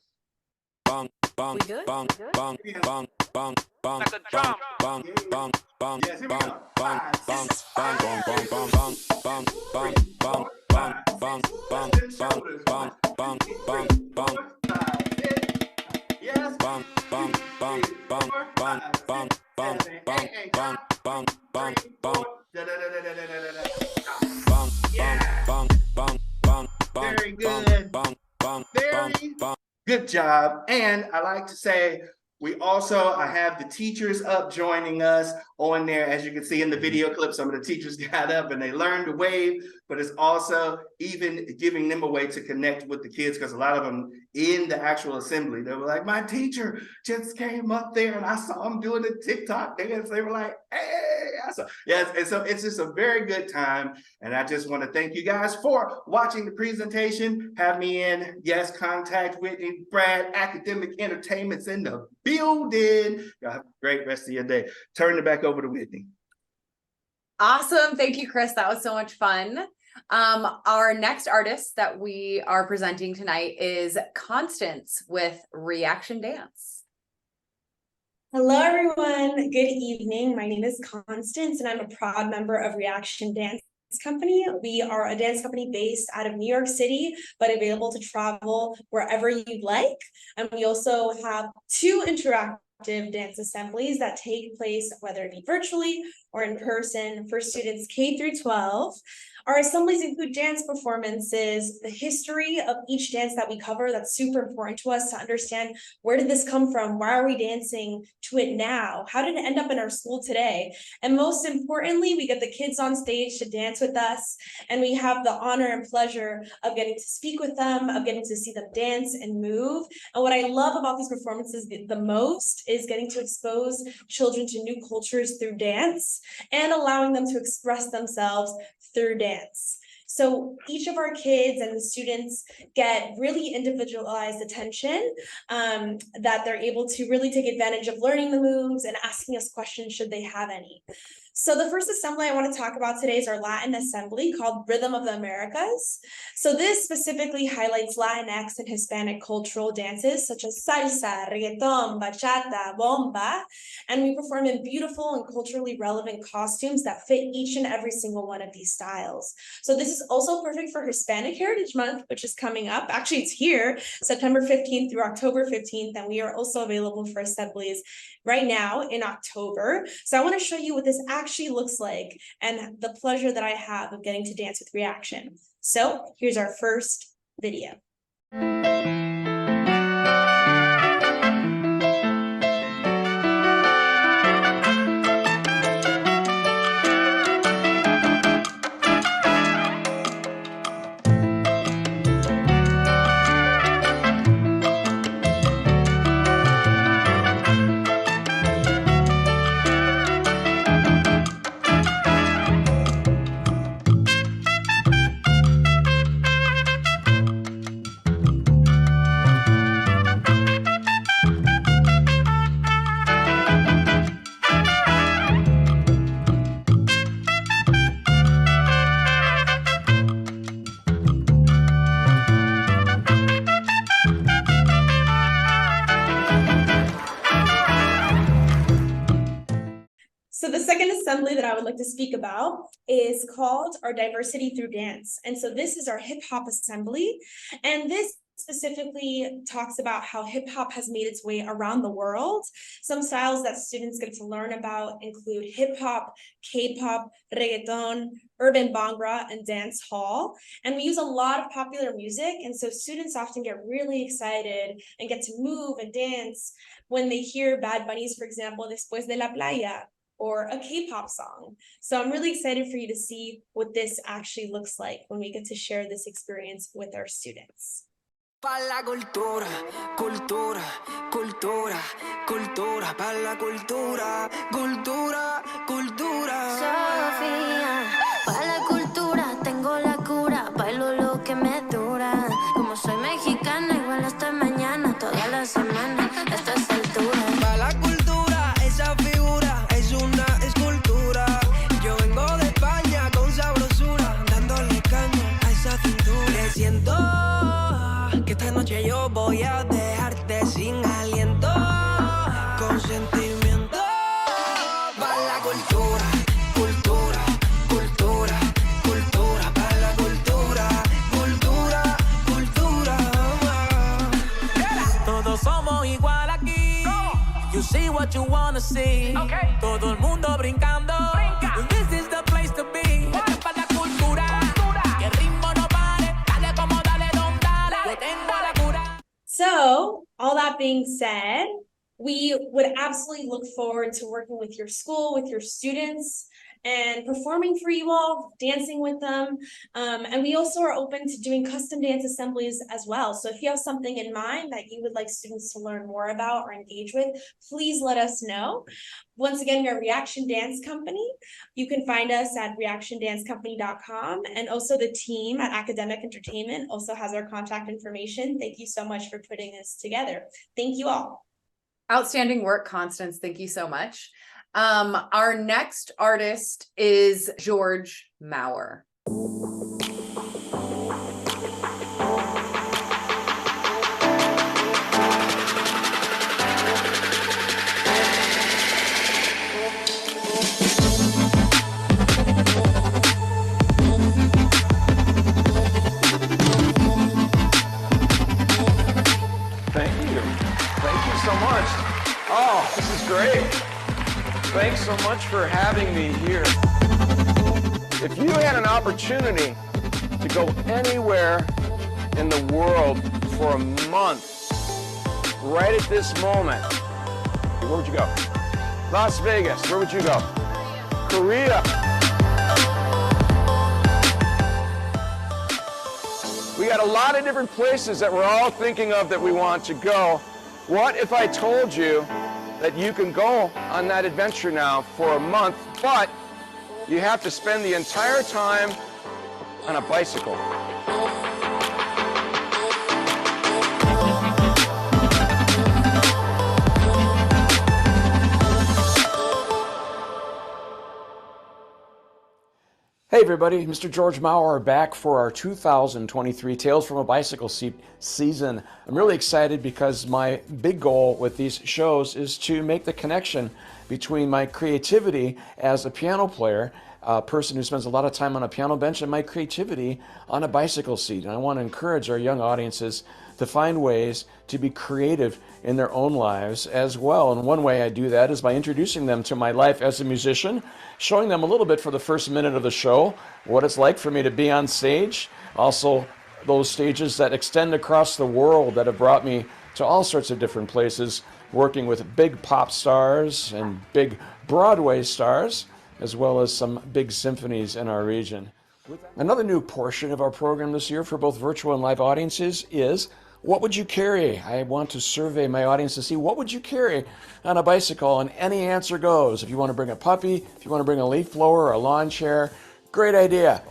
Bong, bong, bong, bong, bong, bong, bong, like a drum. Bong, bong, bong, yes, here we go. 5, 6, bong, bong, bong, bong, bong, bong, bong, bong, bong, bong, bong, bong, bong, bong, 5, 6. Yes. Bong, bong, bong, bong, bong, bong, bong, bong, bong, bong, bong, bong, bong, bong, bong, bong, bong. Very good. Very good job. And I like to say, I have the teachers up joining us on there. As you can see in the video clip, some of the teachers got up and they learned to wave, but it's also even giving them a way to connect with the kids, because a lot of them in the actual assembly, they were like, my teacher just came up there and I saw him doing the TikTok dance. They were like, hey. Yes, and so it's just a very good time. And I just want to thank you guys for watching the presentation. Have me in. Yes, contact Whitney, Brad, Academic Entertainment's in the building. Y'all have a great rest of your day. Turn it back over to Whitney. Awesome. Thank you, Chris. That was so much fun. Our next artist that we are presenting tonight is Constance with Reaction Dance. Hello, everyone. Good evening. My name is Constance, and I'm a proud member of Reaction Dance Company. We are a dance company based out of New York City, but available to travel wherever you'd like. And we also have 2 interactive dance assemblies that take place, whether it be virtually or in person, for students K through 12. Our assemblies include dance performances, the history of each dance that we cover. That's super important to us to understand, where did this come from? Why are we dancing to it now? How did it end up in our school today? And most importantly, we get the kids on stage to dance with us, and we have the honor and pleasure of getting to speak with them, of getting to see them dance and move. And what I love about these performances the most is getting to expose children to new cultures through dance and allowing them to express themselves through dance. So each of our kids and the students get really individualized attention that they're able to really take advantage of learning the moves and asking us questions should they have any. So the first assembly I want to talk about today is our Latin assembly called Rhythm of the Americas. So this specifically highlights Latinx and Hispanic cultural dances such as salsa, reggaeton, bachata, bomba, and we perform in beautiful and culturally relevant costumes that fit each and every single one of these styles. So this is also perfect for Hispanic Heritage Month, which is coming up. Actually, it's here, September 15th through October 15th, and we are also available for assemblies right now in October. So I want to show you what this actually looks like and the pleasure that I have of getting to dance with Reaction. So here's our first video. So the second assembly that I would like to speak about is called our Diversity Through Dance. And so this is our hip hop assembly. And this specifically talks about how hip hop has made its way around the world. Some styles that students get to learn about include hip hop, K-pop, reggaeton, urban bhangra, and dance hall. And we use a lot of popular music. And so students often get really excited and get to move and dance when they hear Bad Bunny's, for example, Después de la Playa, or a K-pop song. So I'm really excited for you to see what this actually looks like when we get to share this experience with our students. Pa' la cultura, cultura, cultura, cultura, pa' la cultura, cultura, cultura. Sofía, pa' la cultura, tengo la cura, bailo lo que me dura. Como soy mexicana, igual hasta mañana, toda la semana, a estas alturas. Pa' la cultura, esa figura es una escultura. Yo vengo de España con sabrosura, dándole caña a esa cintura. Le siento que esta noche yo voy a dejarte sin aliento, con sentimiento. Pa' la cultura, cultura, cultura, cultura, pa' la cultura, cultura, cultura. Todos somos igual aquí. You see what you wanna see. Okay. Todo el mundo brincando. This is the place to be. Pa' la cultura. Que el ritmo no pare. Dale como dale, don dale. Yo tengo la cura. So all that being said, we would absolutely look forward to working with your school, with your students, and performing for you all, dancing with them. And we also are open to doing custom dance assemblies as well. So if you have something in mind that you would like students to learn more about or engage with, please let us know. Once again, we are Reaction Dance Company. You can find us at reactiondancecompany.com, and also the team at Academic Entertainment also has our contact information. Thank you so much for putting this together. Thank you all. Outstanding work, Constance. Thank you so much. Our next artist is George Maurer. Thank you so much. Oh, this is great. Thanks so much for having me here. If you had an opportunity to go anywhere in the world for a month, right at this moment, where would you go? Las Vegas, where would you go? Korea. We got a lot of different places that we're all thinking of that we want to go. What if I told you that you can go on that adventure now for a month, but you have to spend the entire time on a bicycle. Hey everybody, Mr. George Maurer back for our 2023 Tales from a Bicycle Seat season. I'm really excited because my big goal with these shows is to make the connection between my creativity as a piano player, a person who spends a lot of time on a piano bench, and my creativity on a bicycle seat. And I want to encourage our young audiences to find ways to be creative in their own lives as well. And one way I do that is by introducing them to my life as a musician, showing them a little bit for the first minute of the show, what it's like for me to be on stage. Also, those stages that extend across the world that have brought me to all sorts of different places, working with big pop stars and big Broadway stars, as well as some big symphonies in our region. Another new portion of our program this year for both virtual and live audiences is what would you carry? I want to survey my audience to see what would you carry on a bicycle, and any answer goes. If you want to bring a puppy, if you want to bring a leaf blower or a lawn chair, great idea.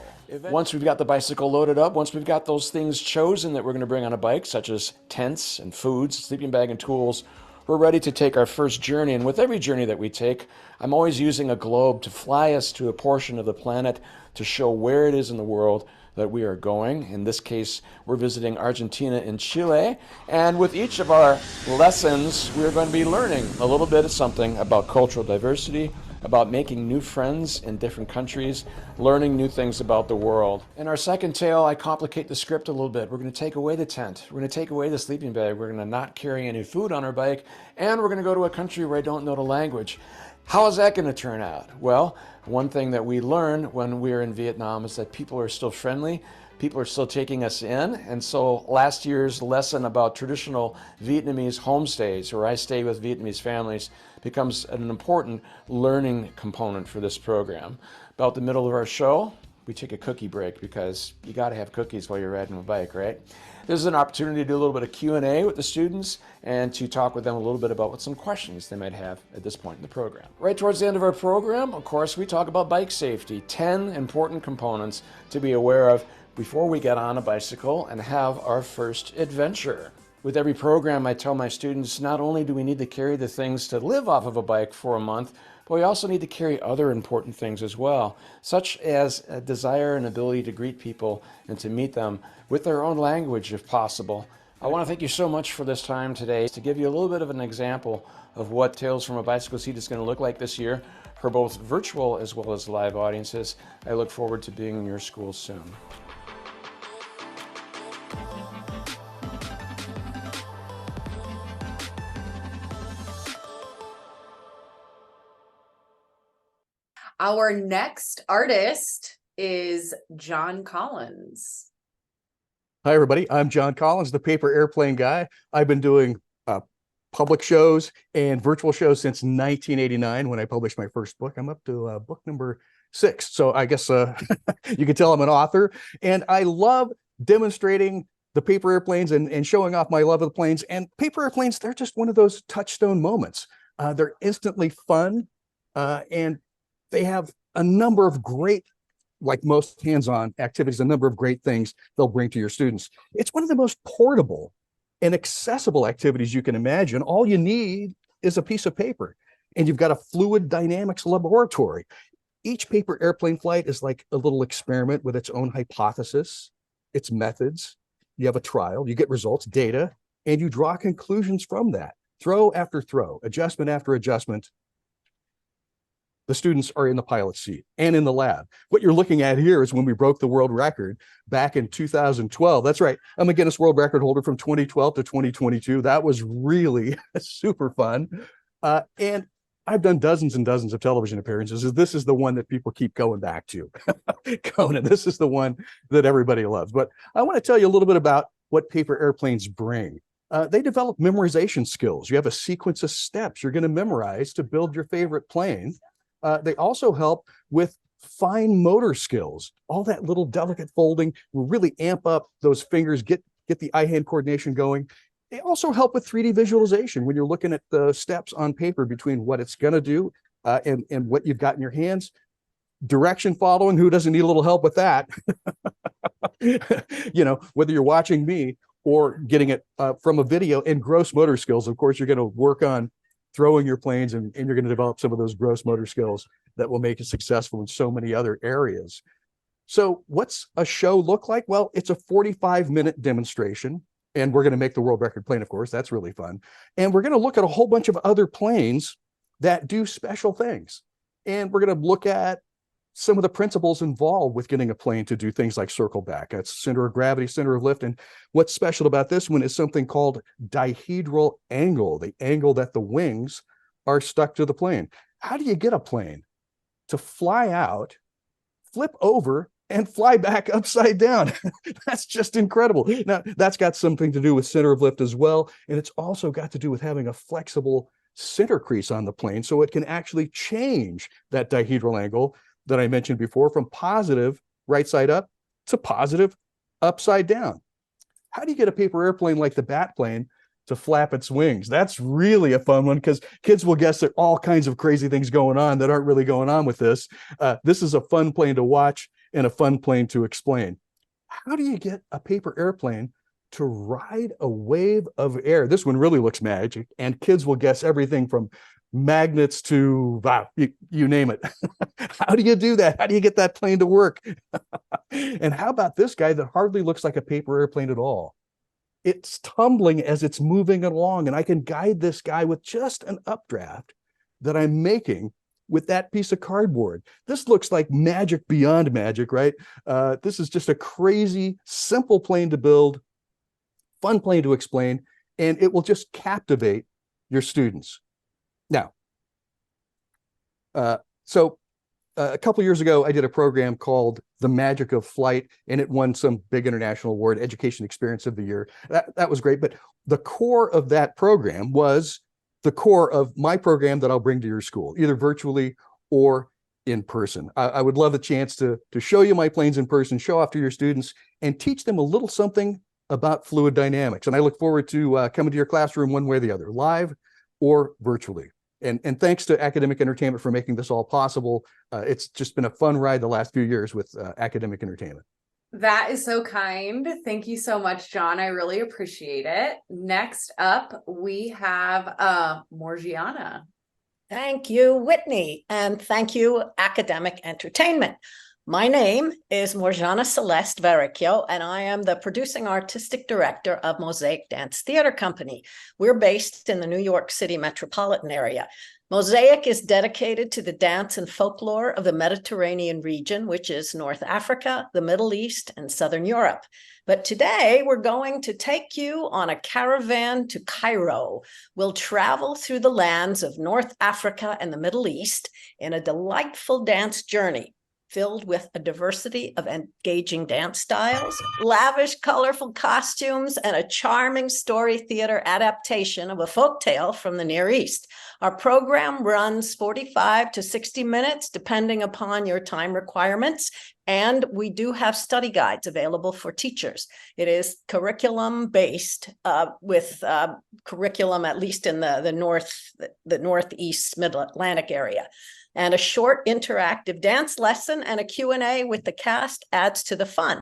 Once we've got the bicycle loaded up, once we've got those things chosen that we're going to bring on a bike, such as tents and foods, sleeping bag and tools, we're ready to take our first journey. And with every journey that we take, I'm always using a globe to fly us to a portion of the planet to show where it is in the world that we are going. In this case, we're visiting Argentina and Chile. And with each of our lessons, we're going to be learning a little bit of something about cultural diversity, about making new friends in different countries, learning new things about the world. In our second tale, I complicate the script a little bit. We're going to take away the tent. We're going to take away the sleeping bag. We're going to not carry any food on our bike. And we're going to go to a country where I don't know the language. How is that going to turn out? Well, one thing that we learned when we were in Vietnam is that people are still friendly. People are still taking us in. And so last year's lesson about traditional Vietnamese homestays, where I stay with Vietnamese families, becomes an important learning component for this program. About the middle of our show, we take a cookie break because you got to have cookies while you're riding a bike, right? This is an opportunity to do a little bit of Q&A with the students and to talk with them a little bit about what some questions they might have at this point in the program. Right towards the end of our program, of course, we talk about bike safety, 10 important components to be aware of before we get on a bicycle and have our first adventure. With every program, I tell my students, not only do we need to carry the things to live off of a bike for a month, but we also need to carry other important things as well, such as a desire and ability to greet people and to meet them with their own language if possible. I want to thank you so much for this time today to give you a little bit of an example of what Tales from a Bicycle Seat is going to look like this year for both virtual as well as live audiences. I look forward to being in your school soon. Our next artist is John Collins. Hi, everybody. I'm John Collins, the paper airplane guy. I've been doing public shows and virtual shows since 1989 when I published my first book. I'm up to book number 6. So I guess you can tell I'm an author. And I love demonstrating the paper airplanes and showing off my love of the planes. And paper airplanes, they're just one of those touchstone moments. They're instantly fun and they have a number of great, like most hands-on activities, a number of great things they'll bring to your students. It's one of the most portable and accessible activities you can imagine. All you need is a piece of paper, and you've got a fluid dynamics laboratory. Each paper airplane flight is like a little experiment with its own hypothesis, its methods. You have a trial, you get results, data, and you draw conclusions from that. Throw after throw, adjustment after adjustment. The students are in the pilot seat and in the lab. What you're looking at here is when we broke the world record back in 2012. That's right. I'm a Guinness World Record holder from 2012 to 2022. That was really super fun. And I've done dozens and dozens of television appearances. This is the one that people keep going back to. Conan, this is the one that everybody loves. But I want to tell you a little bit about what paper airplanes bring. They develop memorization skills. You have a sequence of steps you're going to memorize to build your favorite plane. They also help with fine motor skills. All that little delicate folding will really amp up those fingers, get the eye-hand coordination going. They also help with 3D visualization when you're looking at the steps on paper between what it's going to do and what you've got in your hands. Direction following, who doesn't need a little help with that? You know, whether you're watching me or getting it from a video, and gross motor skills. Of course, you're going to work on throwing your planes, and you're going to develop some of those gross motor skills that will make you successful in so many other areas. So what's a show look like? Well, it's a 45-minute demonstration, and we're going to make the world record plane, of course. That's really fun. And we're going to look at a whole bunch of other planes that do special things. And we're going to look at some of the principles involved with getting a plane to do things like circle back. That's center of gravity, center of lift. And what's special about this one is something called dihedral angle, the angle that the wings are stuck to the plane. How do you get a plane to fly out, flip over, and fly back upside down? That's just incredible. Now, that's got something to do with center of lift as well. And it's also got to do with having a flexible center crease on the plane so it can actually change that dihedral angle that I mentioned before from positive right side up to positive upside down. How do you get a paper airplane like the bat plane to flap its wings? That's really a fun one, because kids will guess there are all kinds of crazy things going on that aren't really going on with this. This is a fun plane to watch and a fun plane to explain. How do you get a paper airplane to ride a wave of air? This one really looks magic, and kids will guess everything from magnets to, wow, you name it. How do you do that? How do you get that plane to work? And how about this guy that hardly looks like a paper airplane at all? It's tumbling as it's moving along, and I can guide this guy with just an updraft that I'm making with that piece of cardboard. This looks like magic beyond magic, right? This is just a crazy, simple plane to build, fun plane to explain, and it will just captivate your students. Now, so a couple years ago, I did a program called The Magic of Flight, and it won some big international award, Education Experience of the Year. That was great, but the core of that program was the core of my program that I'll bring to your school, either virtually or in person. I would love the chance to show you my planes in person, show off to your students, and teach them a little something about fluid dynamics. And I look forward to coming to your classroom one way or the other, live or virtually. And thanks to Academic Entertainment for making this all possible. It's just been a fun ride the last few years with Academic Entertainment. That is so kind. Thank you so much, John. I really appreciate it. Next up, we have Morgiana. Thank you, Whitney, and thank you, Academic Entertainment. My name is Morgiana Celeste Verricchio, and I am the producing artistic director of Mosaic Dance Theater Company. We're based in the New York City metropolitan area. Mosaic is dedicated to the dance and folklore of the Mediterranean region, which is North Africa, the Middle East, and Southern Europe. But today we're going to take you on a caravan to Cairo. We'll travel through the lands of North Africa and the Middle East in a delightful dance journey filled with a diversity of engaging dance styles, lavish, colorful costumes, and a charming story theater adaptation of a folktale from the Near East. Our program runs 45 to 60 minutes, depending upon your time requirements, and we do have study guides available for teachers. It is curriculum-based with curriculum, at least in the Northeast Mid-Atlantic area. And a short interactive dance lesson and a Q&A with the cast adds to the fun.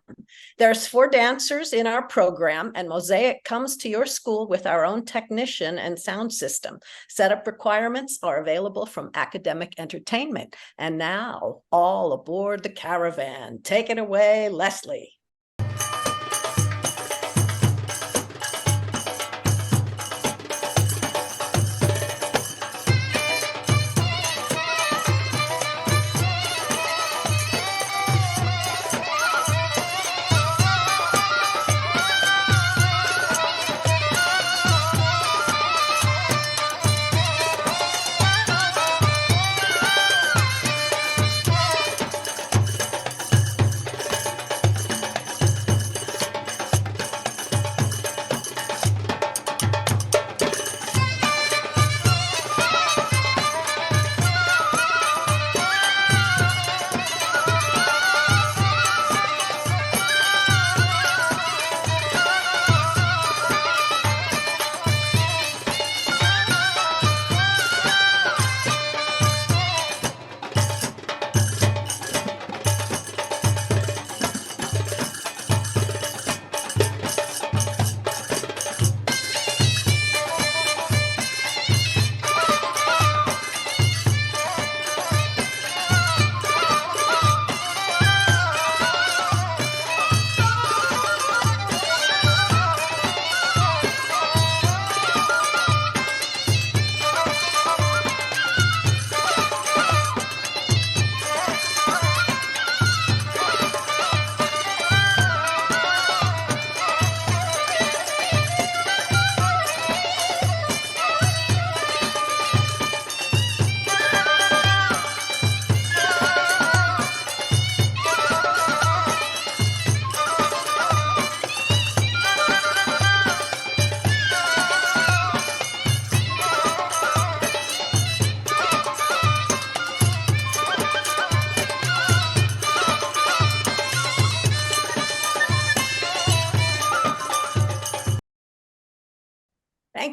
There's 4 dancers in our program, and Mosaic comes to your school with our own technician and sound system. Setup requirements are available from Academic Entertainment. And now, all aboard the caravan. Take it away, Leslie.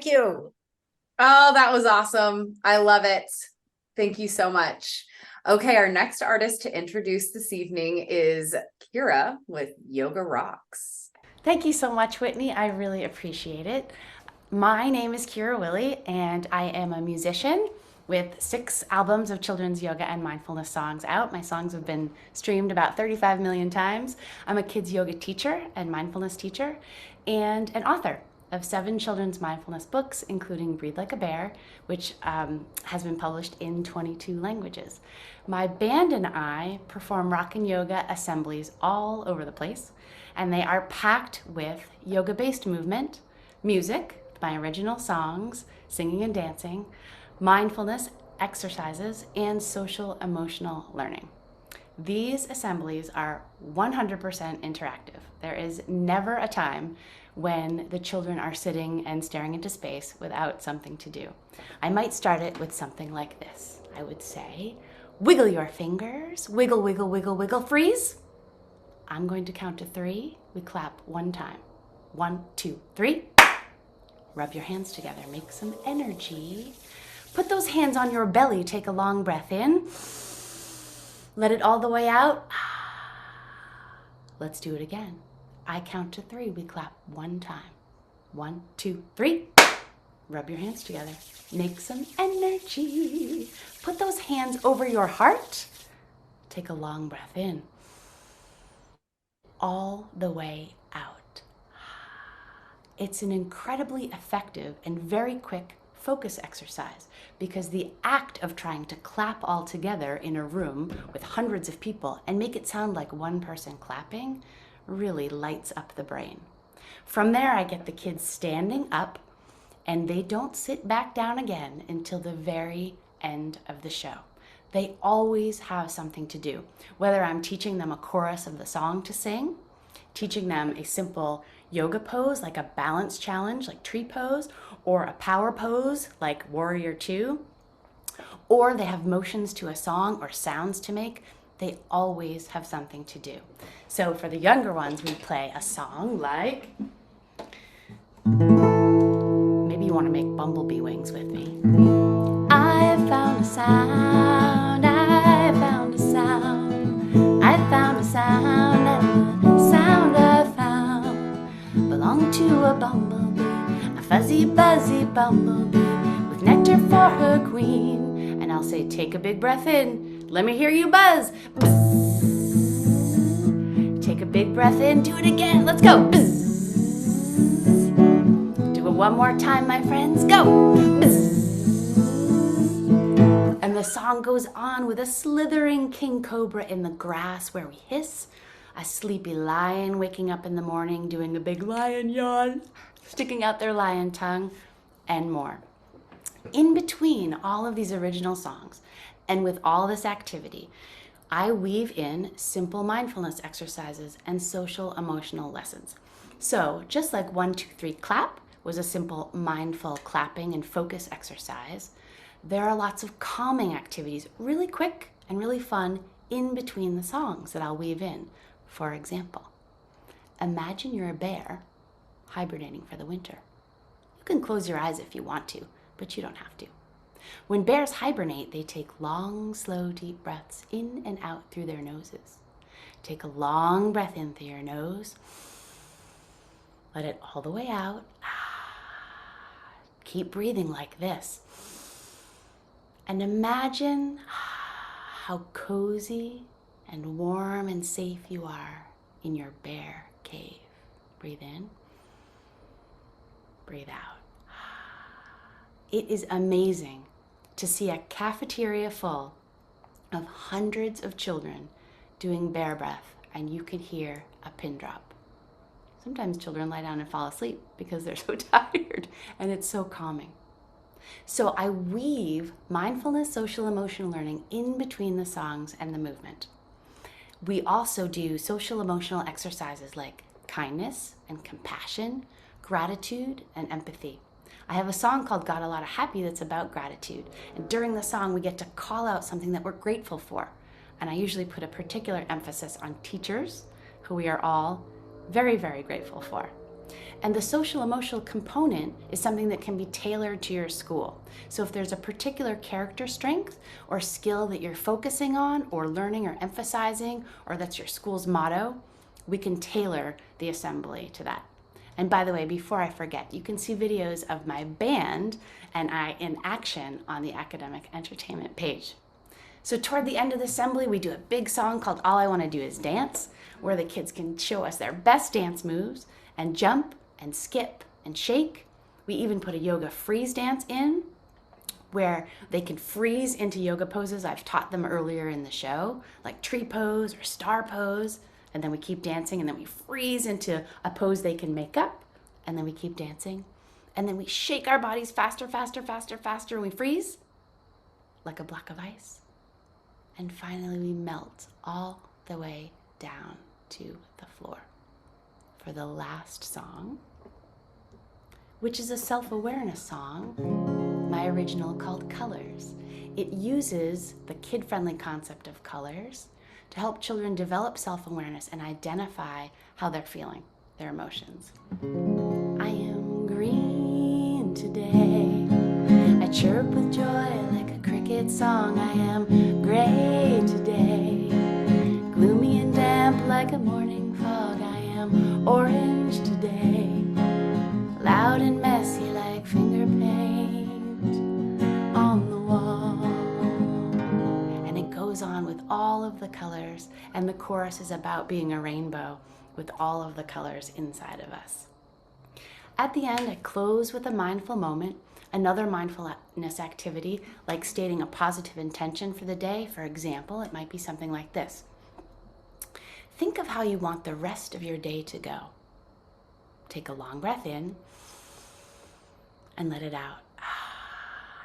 Thank you. Oh, that was awesome. I love it. Thank you so much. Okay, our next artist to introduce this evening is Kira with Yoga Rocks. Thank you so much, Whitney. I really appreciate it. My name is Kira Willie, and I am a musician with 6 albums of children's yoga and mindfulness songs out. My songs have been streamed about 35 million times. I'm a kids yoga teacher and mindfulness teacher, and an author of 7 children's mindfulness books, including Breathe Like a Bear, which has been published in 22 languages. My band and I perform Rockin Yoga assemblies all over the place, and they are packed with yoga-based movement, music, my original songs, singing and dancing, mindfulness exercises, and social emotional learning. These assemblies are 100% interactive. There is never a time when the children are sitting and staring into space without something to do. I might start it with something like this. I would say, wiggle your fingers, wiggle, wiggle, wiggle, wiggle, freeze. I'm going to count to 3. We clap 1 time. 1, 2, 3. Rub your hands together, make some energy. Put those hands on your belly, take a long breath in. Let it all the way out. Let's do it again. I count to 3, we clap 1 time. 1, 2, 3. Rub your hands together, make some energy. Put those hands over your heart. Take a long breath in. All the way out. It's an incredibly effective and very quick focus exercise because the act of trying to clap all together in a room with hundreds of people and make it sound like one person clapping really lights up the brain. From there, I get the kids standing up, and they don't sit back down again until the very end of the show. They always have something to do, whether I'm teaching them a chorus of the song to sing, teaching them a simple yoga pose like a balance challenge like tree pose, or a power pose like warrior 2, or they have motions to a song or sounds to make. They always have something to do. So for the younger ones, we play a song like, maybe you want to make bumblebee wings with me. I found a sound, I found a sound, I found a sound, and the sound I found belonged to a bumblebee, a fuzzy buzzy bumblebee with nectar for her queen. And I'll say, take a big breath in, let me hear you buzz. Buzz. Take a big breath in, do it again, let's go. Buzz. Do it one more time, my friends, go. Buzz. And the song goes on with a slithering king cobra in the grass where we hiss, a sleepy lion waking up in the morning doing a big lion yawn, sticking out their lion tongue, and more. In between all of these original songs, and with all this activity, I weave in simple mindfulness exercises and social emotional lessons. So just like 1, 2, 3 clap was a simple mindful clapping and focus exercise, there are lots of calming activities, really quick and really fun in between the songs that I'll weave in. For example, imagine you're a bear hibernating for the winter. You can close your eyes if you want to, but you don't have to. When bears hibernate, they take long, slow, deep breaths in and out through their noses. Take a long breath in through your nose. Let it all the way out. Keep breathing like this. And imagine how cozy and warm and safe you are in your bear cave. Breathe in. Breathe out. It is amazing to see a cafeteria full of hundreds of children doing bear breath, and you can hear a pin drop. Sometimes children lie down and fall asleep because they're so tired, and it's so calming. So I weave mindfulness, social emotional learning in between the songs and the movement. We also do social emotional exercises like kindness and compassion, gratitude and empathy. I have a song called Got a Lot of Happy that's about gratitude. And during the song, we get to call out something that we're grateful for. And I usually put a particular emphasis on teachers, who we are all very, very grateful for. And the social emotional component is something that can be tailored to your school. So if there's a particular character strength or skill that you're focusing on or learning or emphasizing, or that's your school's motto, we can tailor the assembly to that. And by the way, before I forget, you can see videos of my band and I in action on the academic entertainment page. So toward the end of the assembly, we do a big song called All I Want to Do Is Dance, where the kids can show us their best dance moves and jump and skip and shake. We even put a yoga freeze dance in, where they can freeze into yoga poses I've taught them earlier in the show, like tree pose or star pose. And then we keep dancing, and then we freeze into a pose they can make up, and then we keep dancing. And then we shake our bodies faster, faster, faster, faster, and we freeze like a block of ice. And finally we melt all the way down to the floor for the last song, which is a self-awareness song, my original called Colors. It uses the kid-friendly concept of colors to help children develop self-awareness and identify how they're feeling, their emotions. I am green today. I chirp with joy like a cricket song. I am gray today. Gloomy and damp like a morning fog. I am orange today. Loud and messy like finger paint on the wall. And it goes on with all of the colors, and the chorus is about being a rainbow with all of the colors inside of us. At the end, I close with a mindful moment, another mindfulness activity like stating a positive intention for the day. For example, it might be something like this. Think of how you want the rest of your day to go. Take a long breath in and let it out.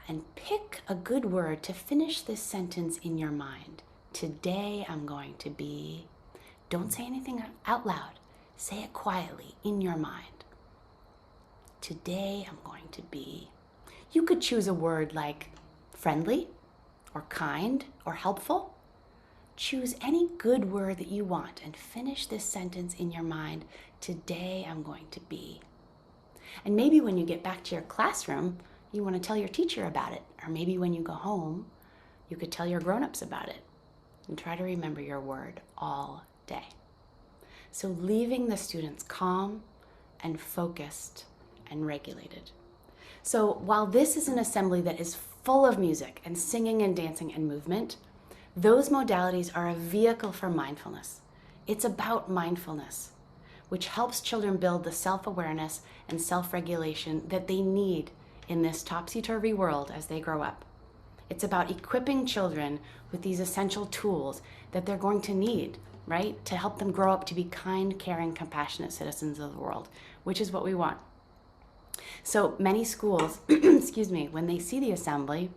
And pick a good word to finish this sentence in your mind. Today I'm going to be. Don't say anything out loud. Say it quietly in your mind. Today I'm going to be. You could choose a word like friendly or kind or helpful. Choose any good word that you want and finish this sentence in your mind. Today I'm going to be. And maybe when you get back to your classroom, you want to tell your teacher about it. Or maybe when you go home, you could tell your grown-ups about it. And try to remember your word all day. So leaving the students calm and focused and regulated. So while this is an assembly that is full of music and singing and dancing and movement, those modalities are a vehicle for mindfulness. It's about mindfulness, which helps children build the self-awareness and self-regulation that they need in this topsy-turvy world as they grow up. It's about equipping children with these essential tools that they're going to need, right? To help them grow up to be kind, caring, compassionate citizens of the world, which is what we want. So many schools, excuse me, when they see the assembly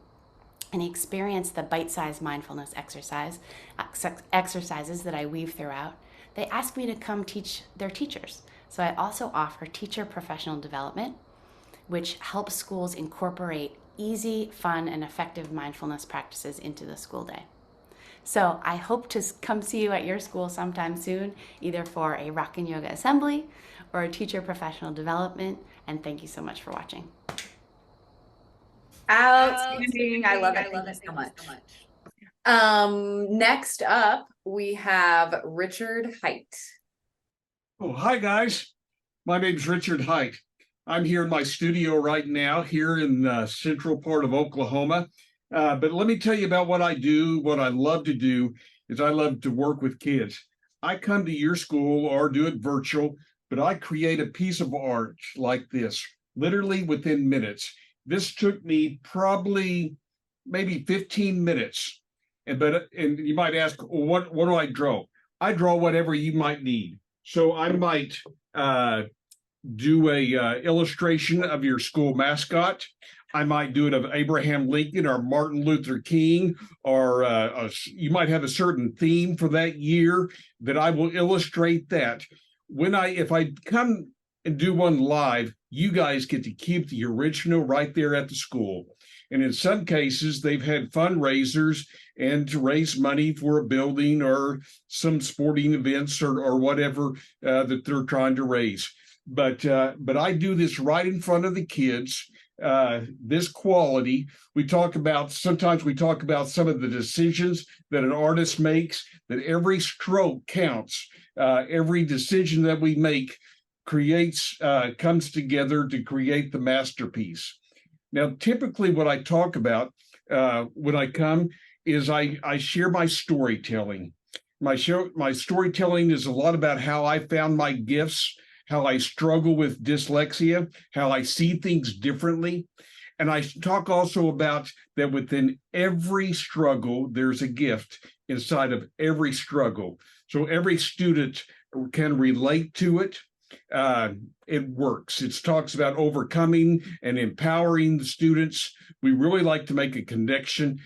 and experience the bite-sized mindfulness exercises that I weave throughout, they ask me to come teach their teachers. So I also offer teacher professional development, which helps schools incorporate easy, fun, and effective mindfulness practices into the school day. So I hope to come see you at your school sometime soon, either for a Rockin Yoga assembly or a teacher professional development. And thank you so much for watching. Outstanding. I love it. Thank you so much. Next up, we have Richard Height. Oh, hi guys. My name's Richard Height. I'm here in my studio right now, here in the central part of Oklahoma. But let me tell you about what I do. What I love to do is I love to work with kids. I come to your school or do it virtual, but I create a piece of art like this, literally within minutes. This took me probably maybe 15 minutes. And you might ask, well, what do I draw? I draw whatever you might need. So I might do a illustration of your school mascot. I might do it of Abraham Lincoln or Martin Luther King, or you might have a certain theme for that year that I will illustrate that. If I come and do one live, you guys get to keep the original right there at the school. And in some cases, they've had fundraisers and to raise money for a building or some sporting events or whatever that they're trying to raise. but I do this right in front of the kids. This quality, sometimes we talk about some of the decisions that an artist makes, that every stroke counts. Every decision that we make comes together to create the masterpiece. Now, typically what I talk about when I come is I share my storytelling. My storytelling is a lot about how I found my gifts, how I struggle with dyslexia, how I see things differently. And I talk also about that within every struggle, there's a gift inside of every struggle. So every student can relate to it. It works. It talks about overcoming and empowering the students. We really like to make a connection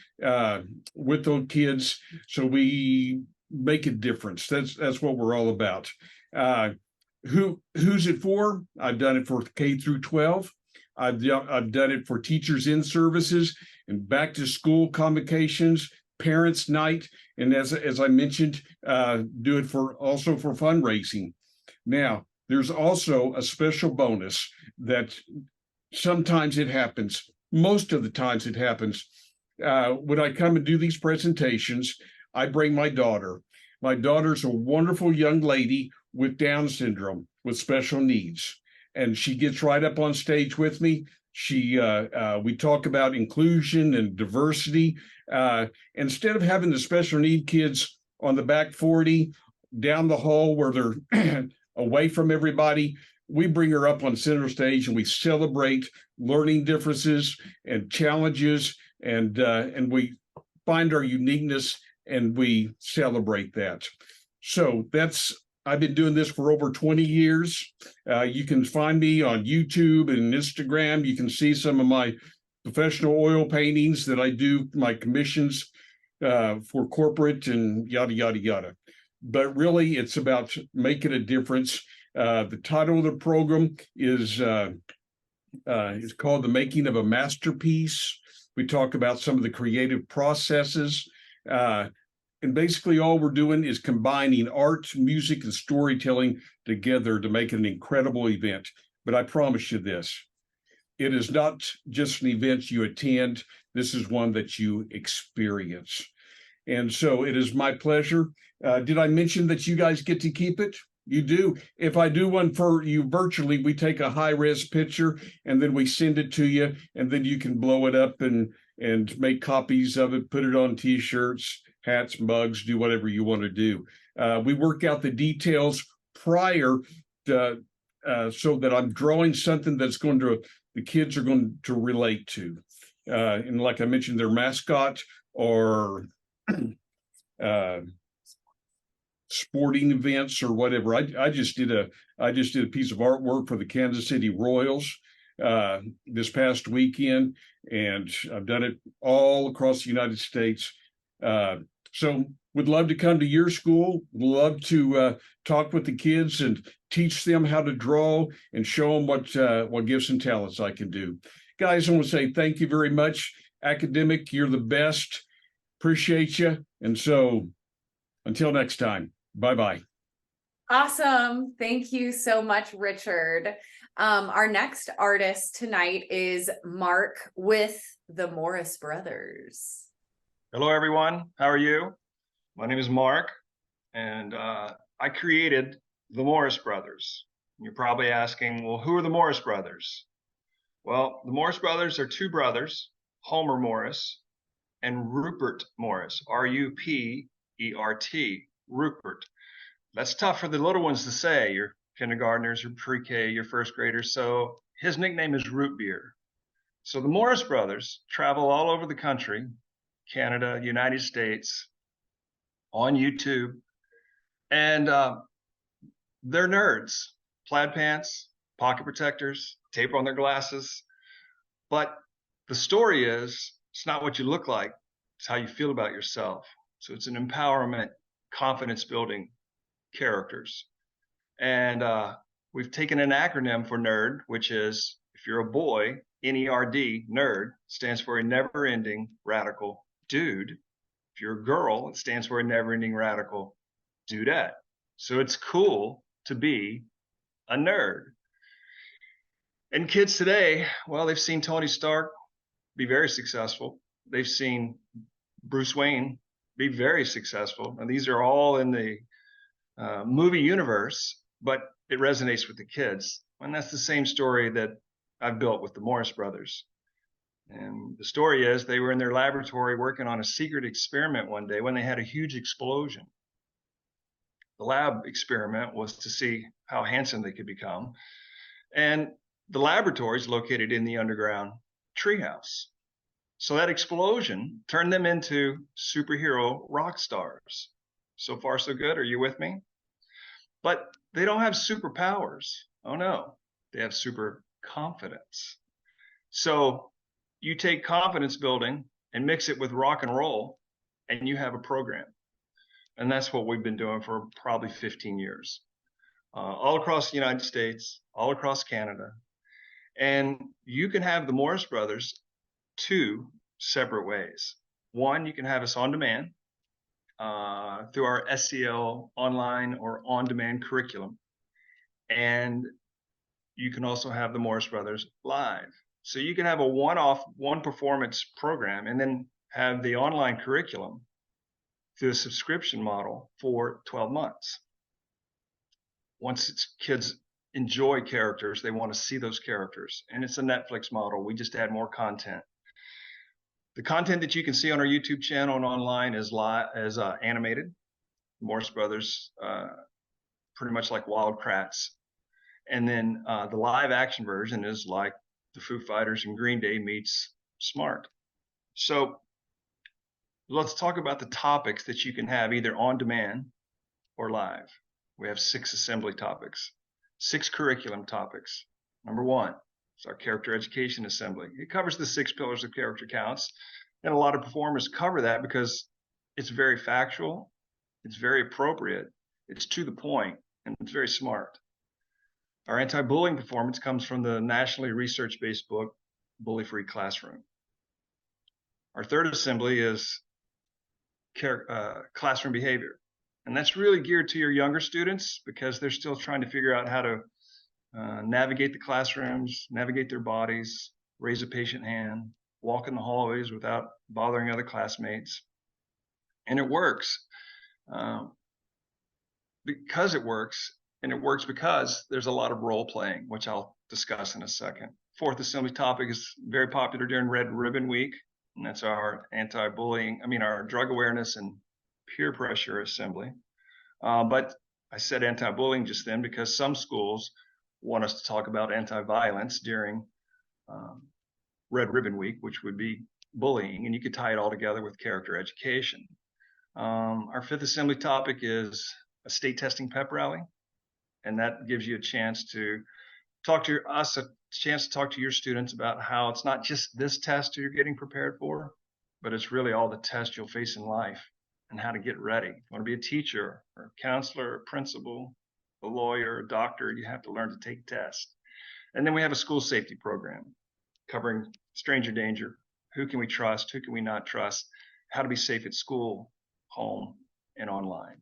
with those kids, so we make a difference. That's what we're all about. Who's it for? I've done it for K through 12. I've done it for teachers in services and back to school convocations, parents' night, and as I mentioned, do it also for fundraising. Now, there's also a special bonus that sometimes it happens. Most of the times it happens. When I come and do these presentations, I bring my daughter. My daughter's a wonderful young lady with Down syndrome, with special needs. And she gets right up on stage with me. We talk about inclusion and diversity. Instead of having the special need kids on the back 40 down the hall where they're away from everybody, we bring her up on center stage and we celebrate learning differences and challenges, and we find our uniqueness and we celebrate that. So I've been doing this for over 20 years. You can find me on YouTube and Instagram. You can see some of my professional oil paintings that I do, my commissions for corporate and yada, yada, yada. But really, it's about making a difference. The title of the program is called The Making of a Masterpiece. We talk about some of the creative processes. And basically all we're doing is combining art, music, and storytelling together to make an incredible event. But I promise you this, it is not just an event you attend. This is one that you experience. And so it is my pleasure. Did I mention that you guys get to keep it? You do. If I do one for you virtually, we take a high-res picture and then we send it to you, and then you can blow it up and make copies of it, put it on T-shirts, hats, mugs, do whatever you want to do. We work out the details prior to, so that I'm drawing something that's the kids are going to relate to. And like I mentioned, their mascot or sporting events or whatever. I just did a piece of artwork for the Kansas City Royals this past weekend, and I've done it all across the United States. So would love to come to your school, love to talk with the kids and teach them how to draw and show them what gifts and talents I can do. Guys, I want to say thank you very much. Academic, you're the best. Appreciate you. And so until next time, bye-bye. Awesome. Thank you so much, Richard. Our next artist tonight is Mark with the Morris Brothers. Hello, everyone. How are you? My name is Mark, and I created the Morris Brothers. You're probably asking, well, who are the Morris Brothers? Well, the Morris Brothers are two brothers, Homer Morris and Rupert Morris, R-U-P-E-R-T, Rupert. That's tough for the little ones to say, your kindergartners, your pre-K, your first graders. So his nickname is Root Beer. So the Morris Brothers travel all over the country, Canada, United States, on YouTube, and they're nerds. Plaid pants, pocket protectors, tape on their glasses. But the story is, it's not what you look like, it's how you feel about yourself. So it's an empowerment, confidence building characters. And we've taken an acronym for NERD, which is, if you're a boy, N-E-R-D, nerd, stands for a never-ending radical dude. If you're a girl, it stands for a never-ending radical dudette. So it's cool to be a nerd. And kids today, well, they've seen Tony Stark be very successful. They've seen Bruce Wayne be very successful. And these are all in the movie universe, but it resonates with the kids. And that's the same story that I've built with the Morris brothers. And the story is they were in their laboratory working on a secret experiment one day when they had a huge explosion. The lab experiment was to see how handsome they could become. And the laboratory is located in the underground treehouse. So that explosion turned them into superhero rock stars. So far, so good. Are you with me? But they don't have superpowers. Oh no, they have super confidence. So you take confidence building and mix it with rock and roll, and you have a program. And that's what we've been doing for probably 15 years, all across the United States, all across Canada. And you can have the Morris brothers two separate ways. One, you can have us on demand through our SEL online or on-demand curriculum. And you can also have the Morris brothers live. So you can have a one-off, one performance program and then have the online curriculum through a subscription model for 12 months. Once it's kids enjoy characters, they want to see those characters. And it's a Netflix model. We just add more content. The content that you can see on our YouTube channel and online is animated. Morris Brothers, pretty much like Wild Kratts. And then the live action version is like the Foo Fighters and Green Day meets Smart. So let's talk about the topics that you can have either on demand or live. We have 6 assembly topics, 6 curriculum topics. Number 1 is our character education assembly. It covers the 6 pillars of character counts. And a lot of performers cover that because it's very factual, it's very appropriate, it's to the point, and it's very smart. Our anti-bullying performance comes from the nationally research-based book, Bully Free Classroom. Our third assembly is classroom behavior. And that's really geared to your younger students because they're still trying to figure out how to navigate the classrooms, navigate their bodies, raise a patient hand, walk in the hallways without bothering other classmates. And it works because it works. And it works because there's a lot of role playing, which I'll discuss in a second. Fourth assembly topic is very popular during Red Ribbon Week. And that's our our drug awareness and peer pressure assembly. But I said anti-bullying just then because some schools want us to talk about anti-violence during Red Ribbon Week, which would be bullying. And you could tie it all together with character education. Our fifth assembly topic is a state testing pep rally. And that gives you a chance to talk to your students about how it's not just this test you're getting prepared for, but it's really all the tests you'll face in life and how to get ready. If you want to be a teacher or a counselor, a principal, a lawyer, a doctor, you have to learn to take tests. And then we have a school safety program covering stranger danger. Who can we trust? Who can we not trust? How to be safe at school, home, and online.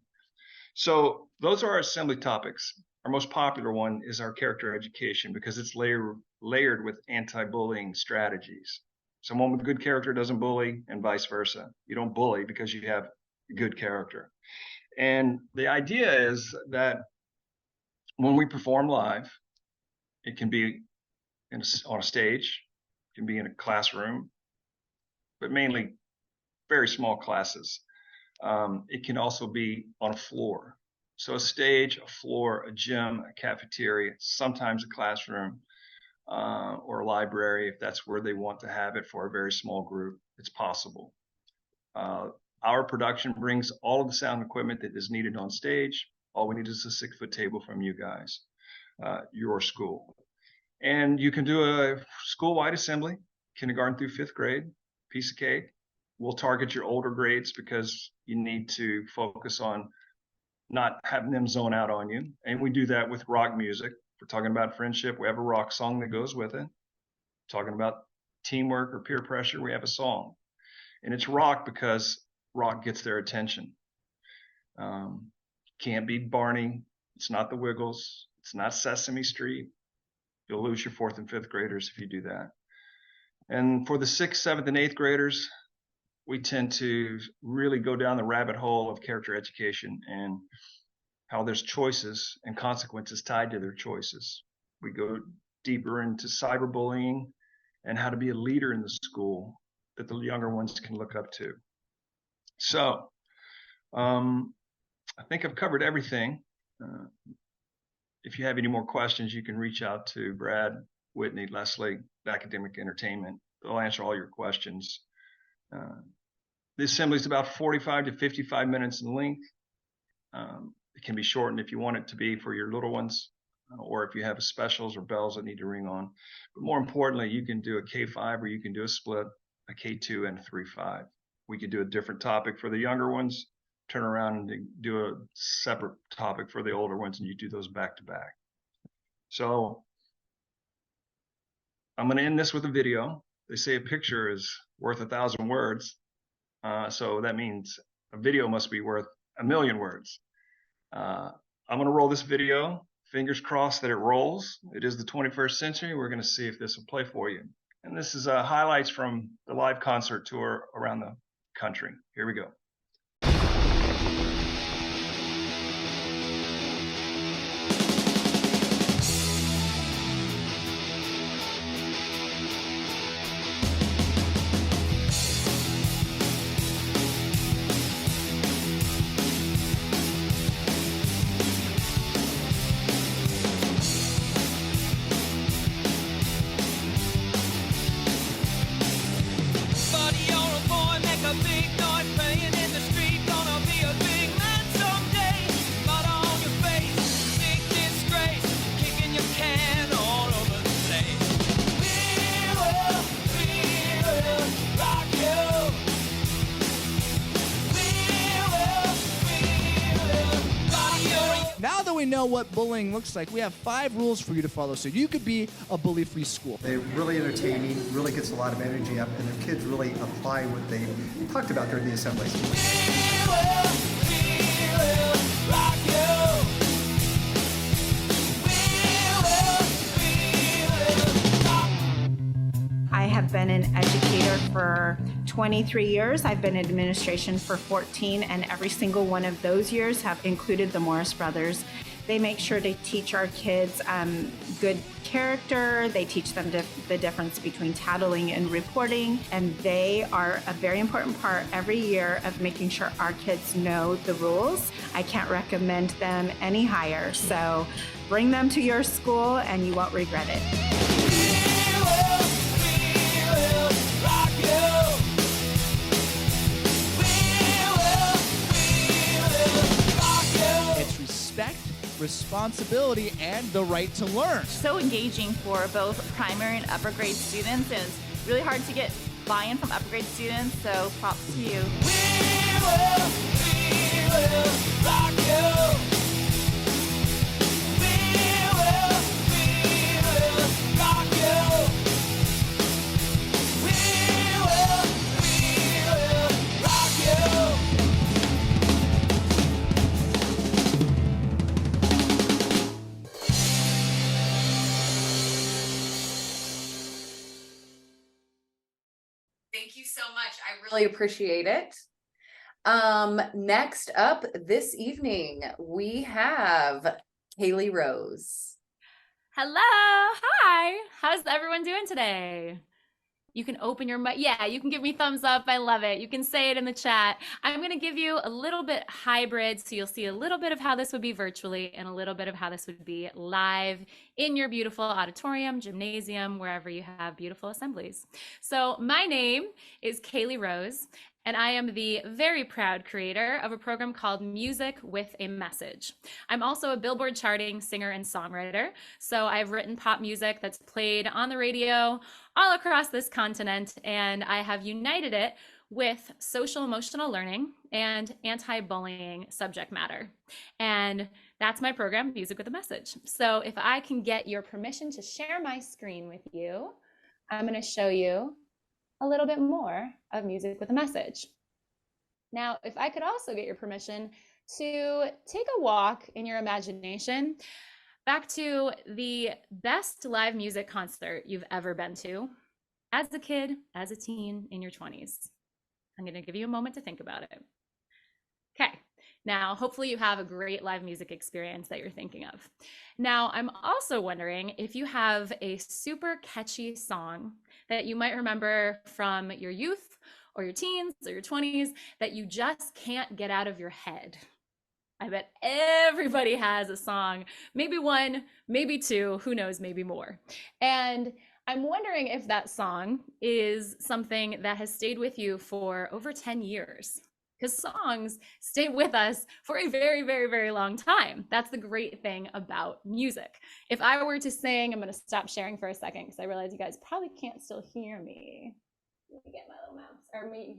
So those are our assembly topics. Our most popular one is our character education because it's layered with anti-bullying strategies. Someone with good character doesn't bully and vice versa. You don't bully because you have good character. And the idea is that when we perform live, it can be on a stage, it can be in a classroom, but mainly very small classes. It can also be on a floor. So a stage, a floor, a gym, a cafeteria, sometimes a classroom, or a library if that's where they want to have it for a very small group. It's possible. Our production brings all of the sound equipment that is needed on stage. All we need is a 6-foot table from you guys, your school. And you can do a school-wide assembly, kindergarten through 5th grade, piece of cake. We'll target your older grades because you need to focus on not having them zone out on you. And we do that with rock music. If we're talking about friendship, we have a rock song that goes with it. Talking about teamwork or peer pressure, we have a song. And it's rock because rock gets their attention. Can't be Barney. It's not the Wiggles. It's not Sesame Street. You'll lose your 4th and 5th graders if you do that. And for the 6th, 7th, and 8th graders, we tend to really go down the rabbit hole of character education and how there's choices and consequences tied to their choices. We go deeper into cyberbullying and how to be a leader in the school that the younger ones can look up to. So I think I've covered everything. If you have any more questions, you can reach out to Brad, Whitney, Leslie, Academic Entertainment. They'll answer all your questions. The assembly is about 45 to 55 minutes in length. It can be shortened if you want it to be for your little ones, or if you have specials or bells that need to ring on. But more importantly, you can do a K5 or you can do a split, a K2 and a 3-5. We could do a different topic for the younger ones, turn around and do a separate topic for the older ones, and you do those back to back. So I'm going to end this with a video. They say a picture is worth 1,000 words. So that means a video must be worth 1,000,000 words. I'm going to roll this video. Fingers crossed that it rolls. It is the 21st century. We're going to see if this will play for you. And this is highlights from the live concert tour around the country. Here we go. Now that we know what bullying looks like, we have 5 rules for you to follow so you could be a bully-free school. They're really entertaining, really gets a lot of energy up, and the kids really apply what they talked about during the assemblies. I have been an educator for 23 years. I've been in administration for 14, and every single one of those years have included the Morris brothers. They make sure to teach our kids good character. They teach them the difference between tattling and reporting, and they are a very important part every year of making sure our kids know the rules. I can't recommend them any higher, so bring them to your school and you won't regret it. It's respect, responsibility, and the right to learn. So engaging for both primary and upper grade students, and it's really hard to get buy-in from upper grade students, so props to you. We will rock you. Thank you so much. I really appreciate it. Next up this evening, we have Kaylee Rose. Hello, hi. How's everyone doing today? You can open your mic. Yeah, you can give me thumbs up. I love it. You can say it in the chat. I'm going to give you a little bit hybrid, so you'll see a little bit of how this would be virtually and a little bit of how this would be live in your beautiful auditorium, gymnasium, wherever you have beautiful assemblies. So my name is Kaylee Rose, and I am the very proud creator of a program called Music with a Message. I'm also a Billboard charting singer and songwriter, so I've written pop music that's played on the radio all across this continent, and I have united it with social emotional learning and anti-bullying subject matter. And that's my program, Music with a Message. So if I can get your permission to share my screen with you, I'm going to show you a little bit more of Music with a Message. Now, if I could also get your permission to take a walk in your imagination back to the best live music concert you've ever been to as a kid, as a teen, in your 20s. I'm going to give you a moment to think about it. Okay. Now, hopefully you have a great live music experience that you're thinking of. Now, I'm also wondering if you have a super catchy song that you might remember from your youth or your teens or your 20s that you just can't get out of your head. I bet everybody has a song, maybe one, maybe two, who knows, maybe more. And I'm wondering if that song is something that has stayed with you for over 10 years. Because songs stay with us for a very, very, very long time. That's the great thing about music. If I were to sing, I'm going to stop sharing for a second because I realize you guys probably can't still hear me. Let me get my little mouse. Or you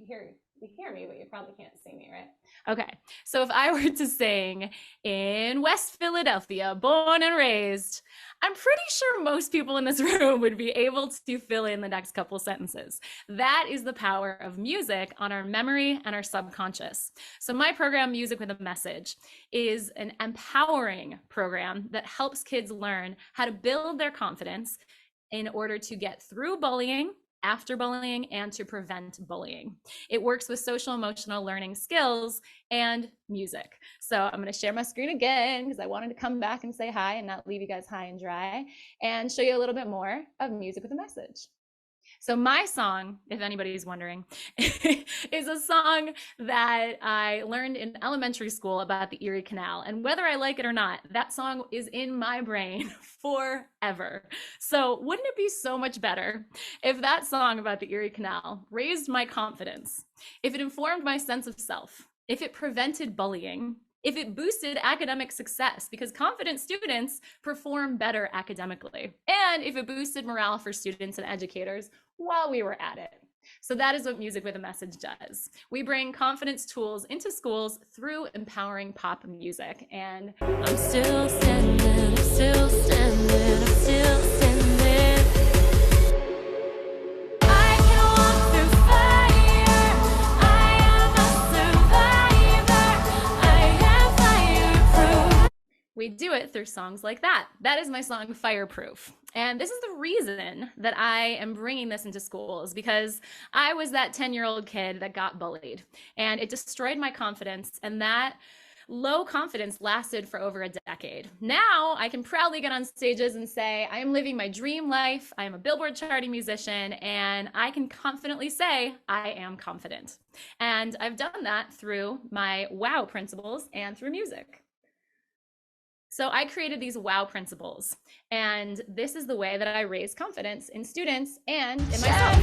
hear me, but you probably can't see me, right? Okay, so if I were to sing in West Philadelphia, born and raised, I'm pretty sure most people in this room would be able to fill in the next couple sentences. That is the power of music on our memory and our subconscious. So my program, Music with a Message, is an empowering program that helps kids learn how to build their confidence in order to get through bullying, after bullying, and to prevent bullying. It works with social emotional learning skills and music. So I'm going to share my screen again because I wanted to come back and say hi and not leave you guys high and dry, and show you a little bit more of Music with a Message. So my song, if anybody's wondering, is a song that I learned in elementary school about the Erie Canal. And whether I like it or not, that song is in my brain forever. So wouldn't it be so much better if that song about the Erie Canal raised my confidence, if it informed my sense of self, if it prevented bullying, if it boosted academic success, because confident students perform better academically, and if it boosted morale for students and educators while we were at it. So that is what Music with a Message does. We bring confidence tools into schools through empowering pop music. And I'm still standing, I'm still standing, I'm still standing. I can walk through fire, I am a survivor, I am fireproof. We do it through songs like that. That is my song, Fireproof. And this is the reason that I am bringing this into schools, because I was that 10-year-old kid that got bullied, and it destroyed my confidence, and that low confidence lasted for over a decade. Now I can proudly get on stages and say, I am living my dream life, I am a Billboard charting musician, and I can confidently say, I am confident. And I've done that through my WOW principles and through music. So I created these WOW principles, and this is the way that I raise confidence in students and in myself.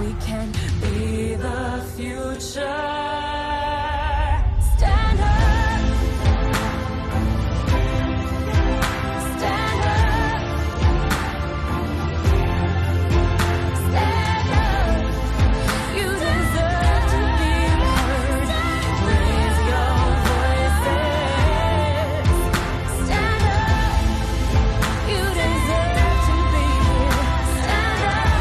We can be the future. Stand up. Stand up. Stand up. You deserve to be heard. Raise your voices. Stand up. You deserve to be here. Stand up.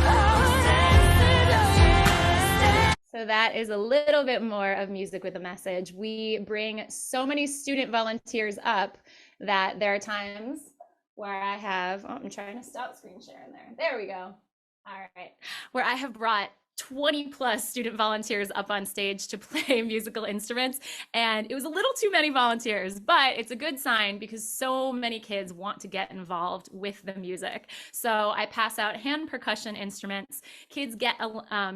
Oh, stand up. So that is a little bit more of Music with a Message. We bring so many student volunteers up that there are times where I have, I'm trying to stop screen sharing there. There we go. All right. Where I have brought 20 plus student volunteers up on stage to play musical instruments. And it was a little too many volunteers, but it's a good sign because so many kids want to get involved with the music. So I pass out hand percussion instruments. Kids get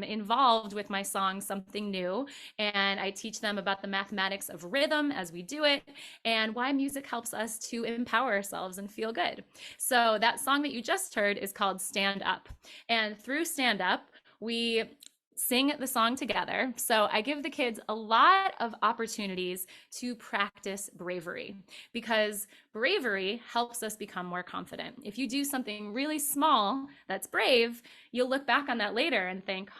involved with my song, Something New. And I teach them about the mathematics of rhythm as we do it and why music helps us to empower ourselves and feel good. So that song that you just heard is called Stand Up. And through Stand Up, we sing the song together. So I give the kids a lot of opportunities to practice bravery, because bravery helps us become more confident. If you do something really small that's brave, you'll look back on that later and think,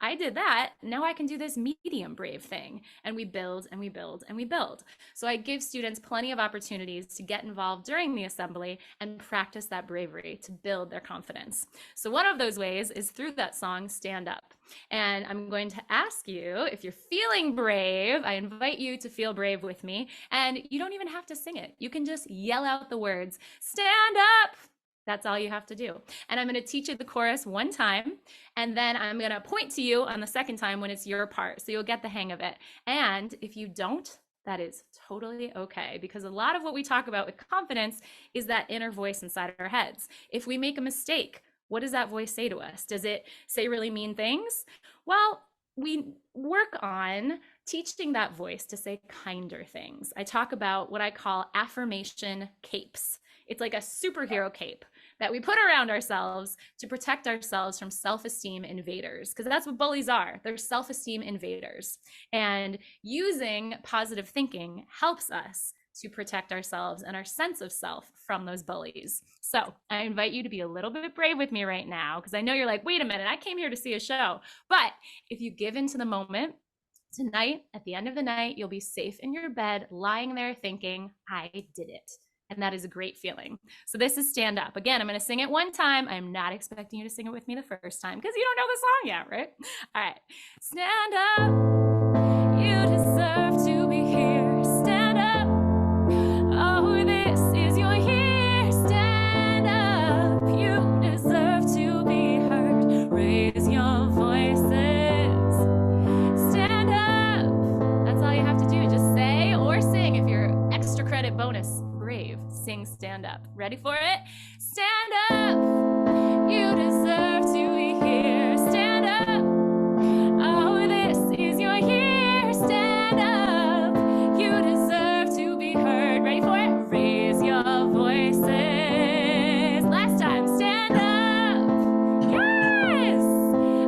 I did that. Now I can do this medium brave thing. And we build and we build and we build. So I give students plenty of opportunities to get involved during the assembly and practice that bravery to build their confidence. So one of those ways is through that song, Stand Up. And I'm going to ask you, if you're feeling brave, I invite you to feel brave with me. And you don't even have to sing it. You can just yell out the words, stand up. That's all you have to do. And I'm going to teach you the chorus one time, and then I'm going to point to you on the second time when it's your part, so you'll get the hang of it. And if you don't, that is totally okay, because a lot of what we talk about with confidence is that inner voice inside our heads. If we make a mistake, what does that voice say to us? Does it say really mean things? Well, we work on teaching that voice to say kinder things. I talk about what I call affirmation capes. It's like a superhero cape that we put around ourselves to protect ourselves from self-esteem invaders, because that's what bullies are. They're self-esteem invaders. And using positive thinking helps us to protect ourselves and our sense of self from those bullies. So I invite you to be a little bit brave with me right now, because I know you're like, wait a minute, I came here to see a show. But if you give into the moment, tonight, at the end of the night, you'll be safe in your bed, lying there thinking, I did it. And that is a great feeling. So this is Stand Up. Again, I'm going to sing it one time. I'm not expecting you to sing it with me the first time, because you don't know the song yet, right? All right. Stand up. You deserve to be here. Stand up. Oh, this is your year. Stand up. You deserve to be heard. Raise your voices. Stand up. That's all you have to do. Just say or sing. If you're extra credit bonus, brave, sing Stand Up. Ready for it? Stand up. You deserve to be here. Stand up. Oh, this is your year. Stand up. You deserve to be heard. Ready for it? Raise your voices. Last time. Stand up. Yes.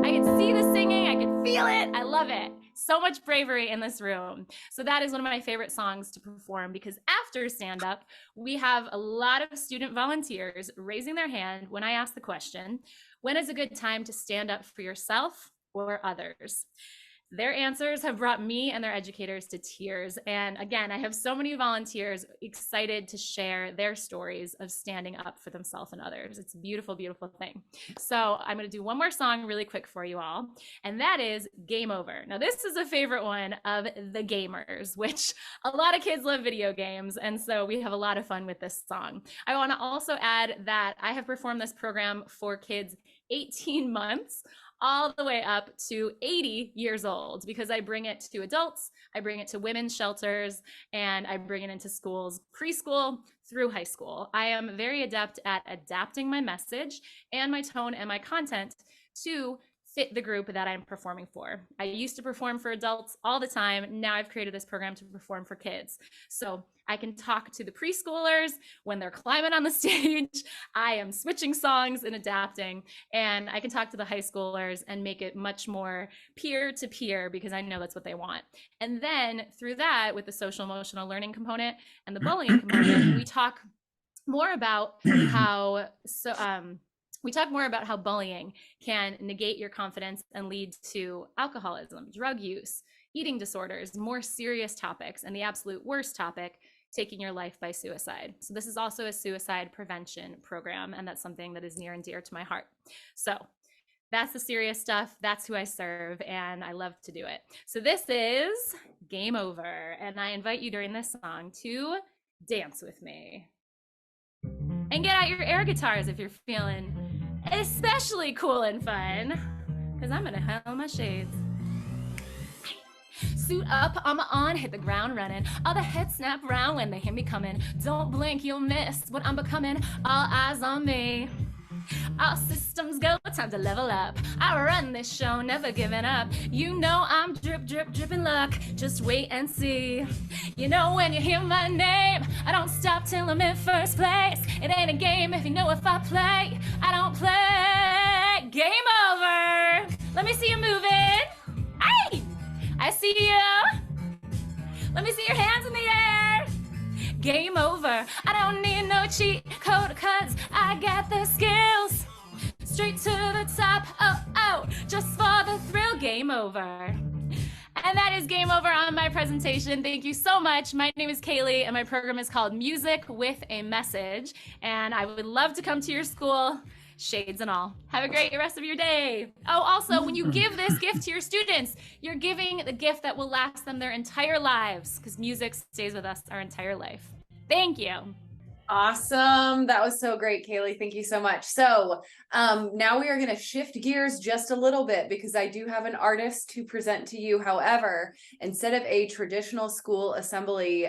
I can see the singing. I can feel it. I love it. So much bravery in this room. So that is one of my favorite songs to perform, because after Stand Up, we have a lot of student volunteers raising their hand when I ask the question, when is a good time to stand up for yourself or others? Their answers have brought me and their educators to tears. And again, I have so many volunteers excited to share their stories of standing up for themselves and others. It's a beautiful, beautiful thing. So I'm going to do one more song really quick for you all, and that is Game Over. Now, this is a favorite one of the gamers, which a lot of kids love video games, and so we have a lot of fun with this song. I want to also add that I have performed this program for kids 18 months all the way up to 80 years old, because I bring it to adults, I bring it to women's shelters, and I bring it into schools, preschool through high school. I am very adept at adapting my message and my tone and my content to fit the group that I'm performing for. I used to perform for adults all the time. Now I've created this program to perform for kids. So I can talk to the preschoolers when they're climbing on the stage. I am switching songs and adapting, and I can talk to the high schoolers and make it much more peer to peer, because I know that's what they want. And then through that, with the social emotional learning component and the bullying component, we talk more about how bullying can negate your confidence and lead to alcoholism, drug use, eating disorders, more serious topics, and the absolute worst topic, taking your life by suicide. So this is also a suicide prevention program, and that's something that is near and dear to my heart. So that's the serious stuff. That's who I serve, and I love to do it. So this is Game Over, and I invite you during this song to dance with me. And get out your air guitars if you're feeling especially cool and fun, because I'm gonna hell my shades. Suit up, I'm on, hit the ground running. All the heads snap round when they hear me coming. Don't blink, you'll miss what I'm becoming. All eyes on me. All systems go, time to level up. I run this show, never giving up. You know I'm drip, drip, dripping luck. Just wait and see. You know when you hear my name, I don't stop till I'm in first place. It ain't a game if you know if I play. I don't play. Game over. Let me see you moving. Hey! I see you. Let me see your hands in the air. Game over. I don't need no cheat code, cause I got the skills. Straight to the top, oh, just for the thrill. Game over. And that is Game Over on my presentation. Thank you so much. My name is Kaylee, and my program is called Music with a Message. And I would love to come to your school, Shades and all. Have a great rest of your day. Oh, also, when you give this gift to your students, you're giving the gift that will last them their entire lives, because music stays with us our entire life. Thank you. Awesome. That was so great, Kaylee. Thank you so much. So now we are going to shift gears just a little bit because I do have an artist to present to you. However, instead of a traditional school assembly,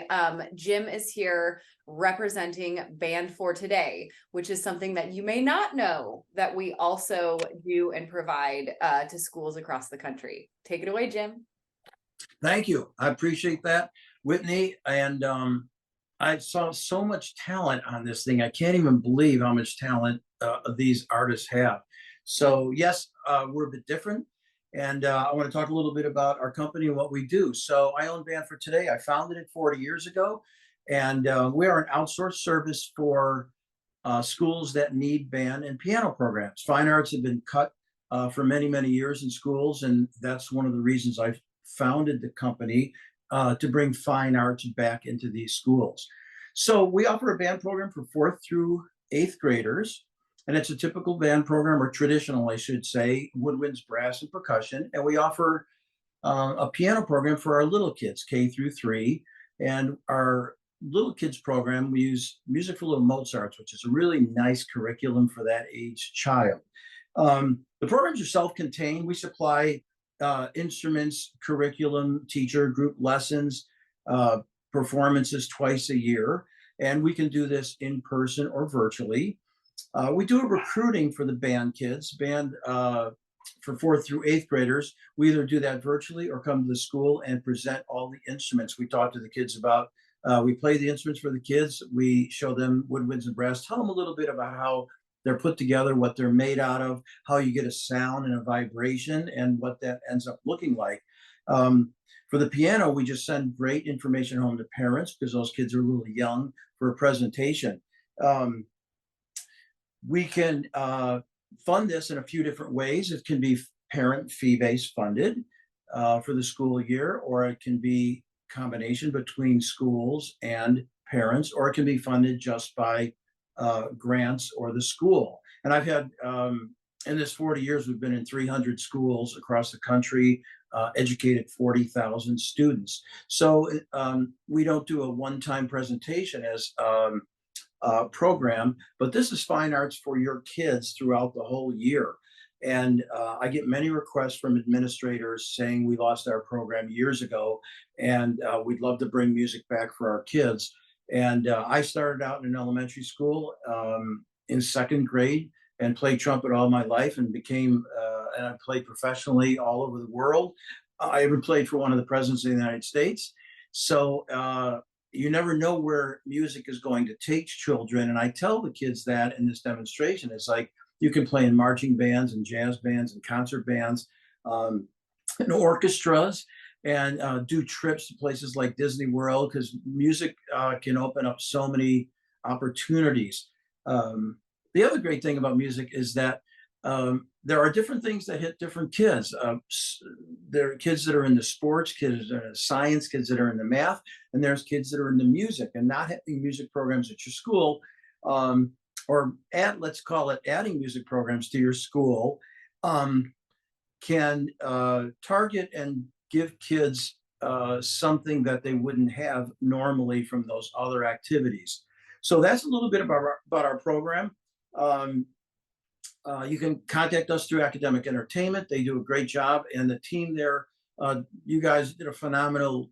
Jim is here representing Band for Today, which is something that you may not know that we also do and provide to schools across the country. Take it away, Jim. Thank you. I appreciate that, Whitney. And I saw so much talent on this thing. I can't even believe how much talent these artists have. So yes, we're a bit different. And I want to talk a little bit about our company and what we do. So I own Band for Today. I founded it 40 years ago. And we are an outsourced service for schools that need band and piano programs. Fine arts have been cut for many, many years in schools. And that's one of the reasons I founded the company, to bring fine arts back into these schools. So we offer a band program for 4th through 8th graders, and it's a typical band program, or traditional, I should say, woodwinds, brass, and percussion. And we offer a piano program for our little kids, K through 3. And our little kids program, we use Music for Little Mozarts, which is a really nice curriculum for that age child. The programs are self-contained. We supply instruments, curriculum, teacher, group lessons, performances twice a year. And we can do this in person or virtually. We do a recruiting for the band kids, for 4th through 8th graders. We either do that virtually or come to the school and present all the instruments we talk to the kids about. We play the instruments for the kids. We show them woodwinds and brass, tell them a little bit about how they're put together, what they're made out of, how you get a sound and a vibration, and what that ends up looking like. For the piano, we just send great information home to parents because those kids are really young for a presentation. We can fund this in a few different ways. It can be parent fee-based funded for the school year, or it can be combination between schools and parents, or it can be funded just by grants or the school. And I've had, in this 40 years, we've been in 300 schools across the country, educated 40,000 students. So we don't do a one-time presentation as a program, but this is fine arts for your kids throughout the whole year. And I get many requests from administrators saying we lost our program years ago, and we'd love to bring music back for our kids. And I started out in an elementary school in 2nd grade and played trumpet all my life, and and I played professionally all over the world. I even played for one of the presidents of the United States. So you never know where music is going to take children. And I tell the kids that in this demonstration, it's like, you can play in marching bands and jazz bands and concert bands and orchestras, and do trips to places like Disney World, because music can open up so many opportunities. The other great thing about music is that there are different things that hit different kids. There are kids that are into sports, kids that are into science, kids that are into math, and there's kids that are into music. And not having music programs at your school, let's call it adding music programs to your school, can target and give kids something that they wouldn't have normally from those other activities. So that's a little bit about our program. You can contact us through Academic Entertainment. They do a great job, and the team there, you guys did a phenomenal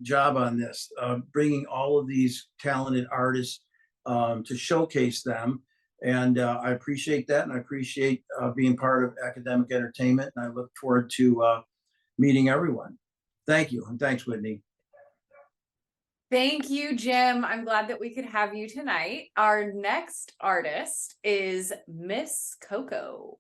job on this, bringing all of these talented artists to showcase them. And I appreciate that, and I appreciate being part of Academic Entertainment, and I look forward to meeting everyone. Thank you, and thanks, Whitney. Thank you, Jim. I'm glad that we could have you tonight. Our next artist is Miss Coco.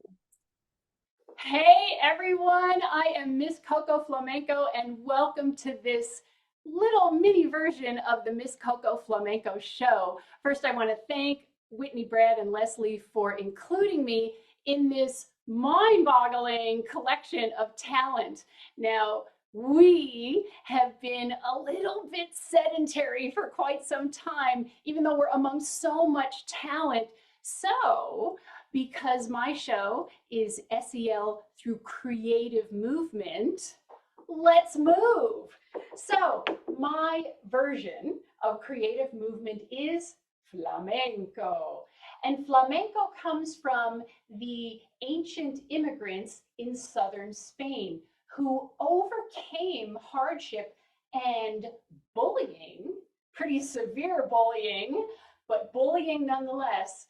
Hey everyone, I am Miss Coco Flamenco, and welcome to this little mini version of the Miss Coco Flamenco show. First, I want to thank Whitney, Brad, and Leslie for including me in this mind-boggling collection of talent. Now, we have been a little bit sedentary for quite some time, even though we're among so much talent. So because my show is SEL through creative movement, let's move. So my version of creative movement is flamenco. And flamenco comes from the ancient immigrants in southern Spain who overcame hardship and bullying, pretty severe bullying, but bullying nonetheless.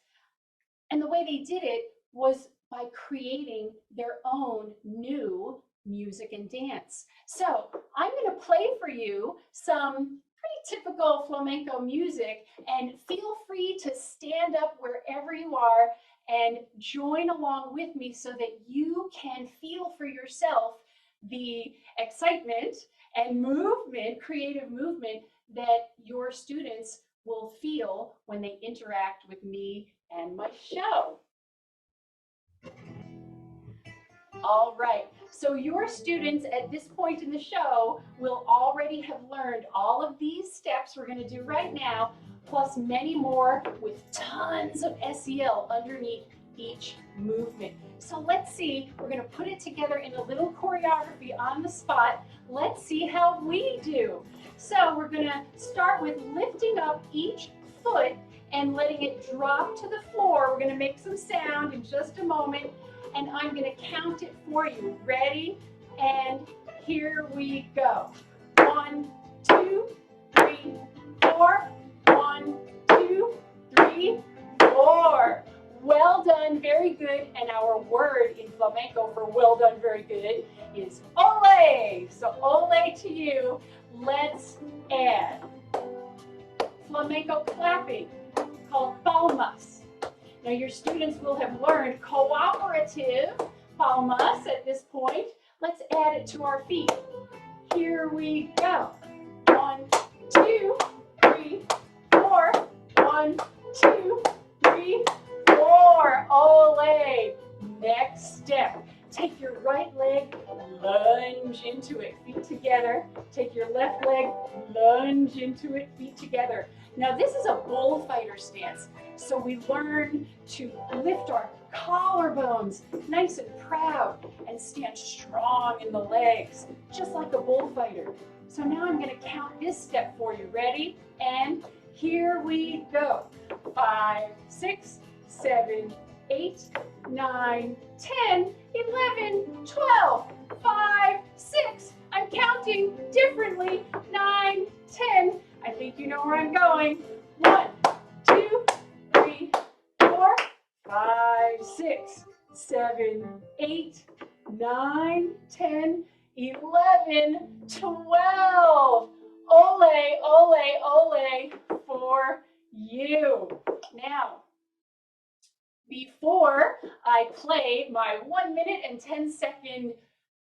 And the way they did it was by creating their own new music and dance. So I'm going to play for you some pretty typical flamenco music, and feel free to stand up wherever you are and join along with me so that you can feel for yourself the excitement and movement, creative movement that your students will feel when they interact with me and my show. All right, so your students at this point in the show will already have learned all of these steps we're going to do right now, plus many more with tons of SEL underneath each movement. So let's see, we're going to put it together in a little choreography on the spot. Let's see how we do. So we're going to start with lifting up each foot and letting it drop to the floor. We're going to make some sound in just a moment, and I'm going to count it for you. Ready? And here we go. 1, 2, 3, 4. 1, 2, 3, 4. Well done, very good. And our word in flamenco for well done, very good is ole. So ole to you. Let's add flamenco clapping called palmas. Now your students will have learned cooperative palmas at this point. Let's add it to our feet. Here we go. 1, 2, 3, 4. 1, 2, 3, 4. Ole. Next step. Take your right leg, lunge into it, feet together. Take your left leg, lunge into it, feet together. Now this is a bullfighter stance. So we learn to lift our collarbones nice and proud and stand strong in the legs, just like a bullfighter. So now I'm going to count this step for you. Ready? And here we go. 5, 6, 7, 8, 9, 10, 11, 12, 5, 6. I'm counting differently. 9, 10. I think you know where I'm going. 1, 2, 3, 4, 5, 6, 7, 8, 9, 10, 11, 12. Ole, ole, ole for you. Now, before I play my 1 minute and 10 second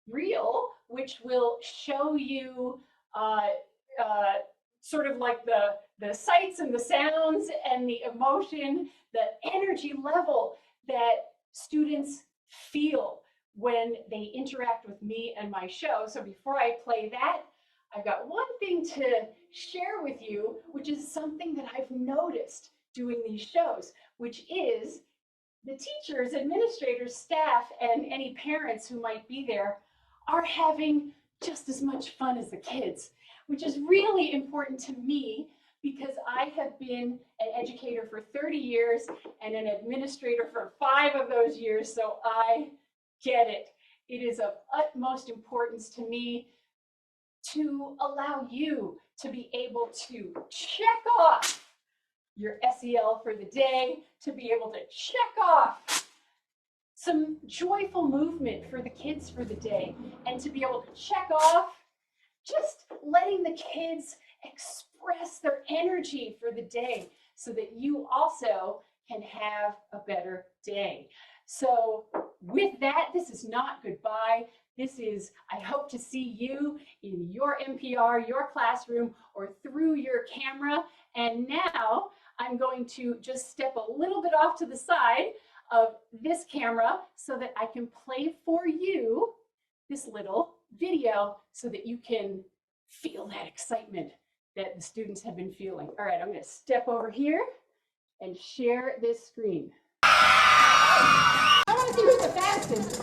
reel, which will show you sort of like the sights and the sounds and the emotion, the energy level that students feel when they interact with me and my show. So before I play that, I've got one thing to share with you, which is something that I've noticed doing these shows, which is the teachers, administrators, staff, and any parents who might be there are having just as much fun as the kids, which is really important to me because I have been an educator for 30 years and an administrator for 5 of those years, so I get it. It is of utmost importance to me to allow you to be able to check off your SEL for the day, to be able to check off some joyful movement for the kids for the day, and to be able to check off just letting the kids express their energy for the day so that you also can have a better day. So with that, this is not goodbye. This is, I hope to see you in your NPR, your classroom, or through your camera. And now I'm going to just step a little bit off to the side of this camera so that I can play for you this little video so that you can feel that excitement that the students have been feeling. All right, I'm going to step over here and share this screen. I want to see who's the fastest.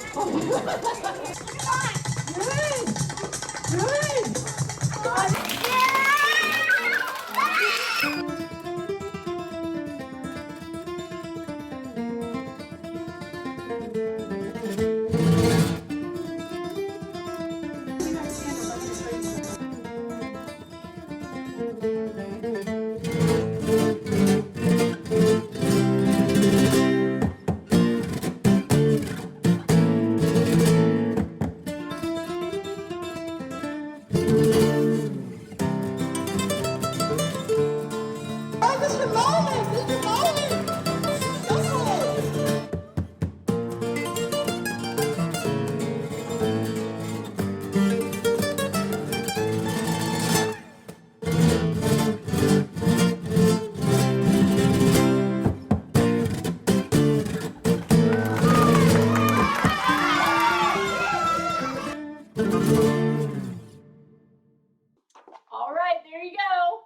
All right, there you go.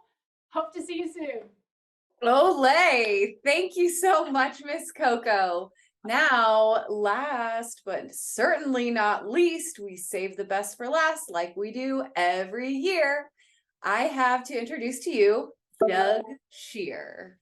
Hope to see you soon. Olay! Thank you so much, Miss Coco. Now, last but certainly not least, we save the best for last, like we do every year. I have to introduce to you Doug Shear.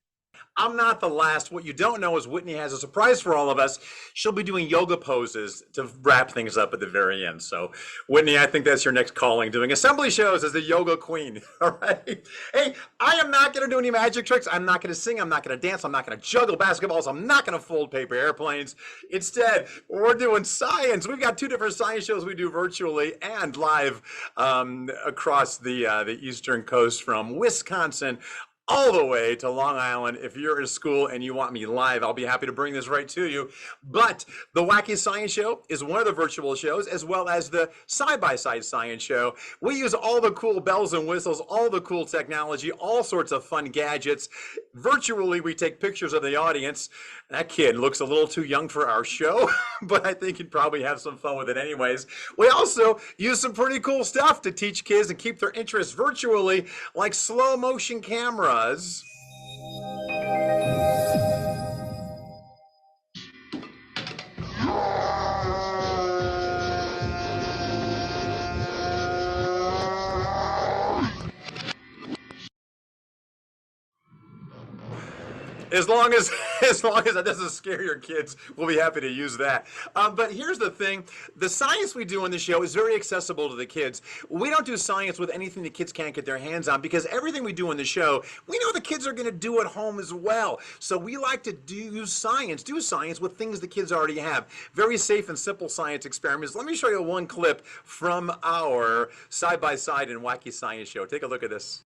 I'm not the last. What you don't know is Whitney has a surprise for all of us. She'll be doing yoga poses to wrap things up at the very end. So, Whitney, I think that's your next calling, doing assembly shows as the yoga queen. All right. Hey, I am not going to do any magic tricks. I'm not going to sing. I'm not going to dance. I'm not going to juggle basketballs. I'm not going to fold paper airplanes. Instead, we're doing science. We've got 2 different science shows we do virtually and live across the Eastern Coast from Wisconsin all the way to Long Island. If you're at school and you want me live, I'll be happy to bring this right to you. But the Wacky Science Show is one of the virtual shows, as well as the Side-by-Side Science Show. We use all the cool bells and whistles, all the cool technology, all sorts of fun gadgets. Virtually, we take pictures of the audience. That kid looks a little too young for our show, but I think he'd probably have some fun with it anyways. We also use some pretty cool stuff to teach kids and keep their interest virtually, like slow motion cameras. As long as that doesn't scare your kids, we'll be happy to use that. But here's the thing. The science we do on the show is very accessible to the kids. We don't do science with anything the kids can't get their hands on, because everything we do on the show, we know the kids are going to do at home as well. So we like to do science with things the kids already have. Very safe and simple science experiments. Let me show you one clip from our Side-by-Side and Wacky Science show. Take a look at this.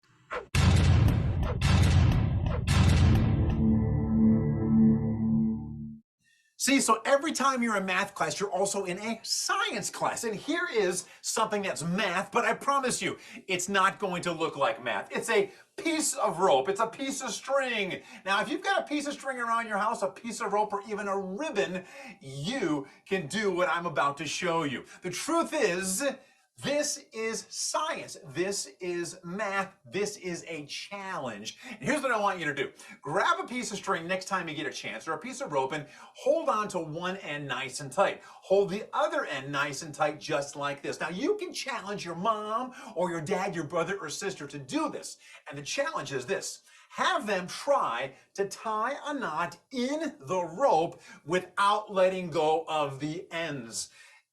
See, so every time you're in math class, you're also in a science class. And here is something that's math, but I promise you, it's not going to look like math. It's a piece of rope. It's a piece of string. Now, if you've got a piece of string around your house, a piece of rope, or even a ribbon, you can do what I'm about to show you. The truth is, this is science. This is math. This is a challenge. And here's what I want you to do. Grab a piece of string next time you get a chance, or a piece of rope, and hold on to one end nice and tight. Hold the other end nice and tight, just like this. Now, you can challenge your mom or your dad, your brother or sister to do this. And the challenge is this. Have them try to tie a knot in the rope without letting go of the ends.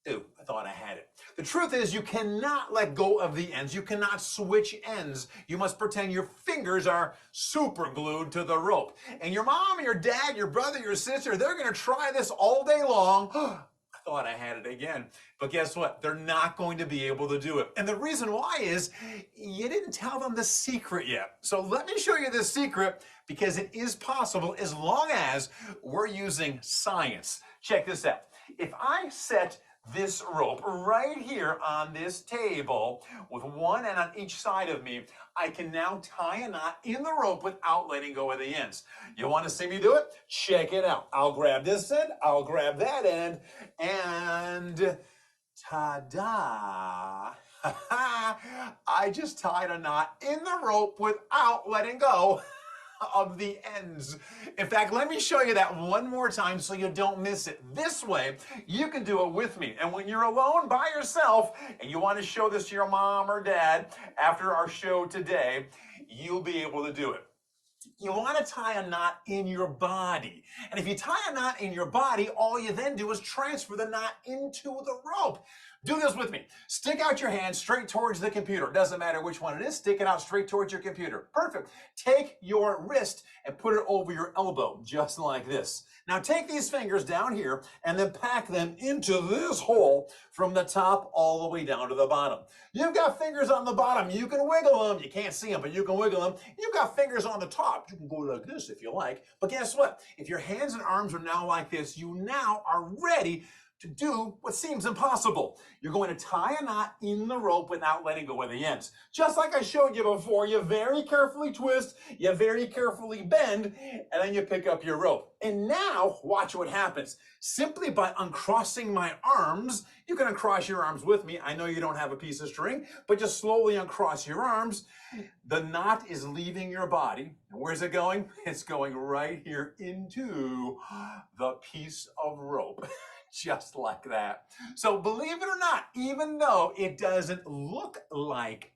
Ooh, I thought I had it. The truth is, you cannot let go of the ends. You cannot switch ends. You must pretend your fingers are super glued to the rope. And your mom, your dad, your brother, your sister, they're going to try this all day long. I thought I had it again. But guess what? They're not going to be able to do it. And the reason why is you didn't tell them the secret yet. So let me show you the secret, because it is possible as long as we're using science. Check this out. If I set this rope right here on this table with one end on each side of me, I can now tie a knot in the rope without letting go of the ends. You want to see me do it? Check it out. I'll grab this end, I'll grab that end, and ta-da! I just tied a knot in the rope without letting go of the ends. In fact, let me show you that one more time so you don't miss it. This way, you can do it with me. And when you're alone by yourself and you want to show this to your mom or dad after our show today, you'll be able to do it. You want to tie a knot in your body. And if you tie a knot in your body, all you then do is transfer the knot into the rope. Do this with me. Stick out your hand straight towards the computer. It doesn't matter which one it is. Stick it out straight towards your computer. Perfect. Take your wrist and put it over your elbow, just like this. Now take these fingers down here and then pack them into this hole from the top all the way down to the bottom. You've got fingers on the bottom. You can wiggle them. You can't see them, but you can wiggle them. You've got fingers on the top. You can go like this if you like. But guess what? If your hands and arms are now like this, you now are ready to do what seems impossible. You're going to tie a knot in the rope without letting go of the ends. Just like I showed you before, you very carefully twist, you very carefully bend, and then you pick up your rope. And now, watch what happens. Simply by uncrossing my arms, you can uncross your arms with me. I know you don't have a piece of string, but just slowly uncross your arms. The knot is leaving your body. And where's it going? It's going right here into the piece of rope. Just like that. So believe it or not, even though it doesn't look like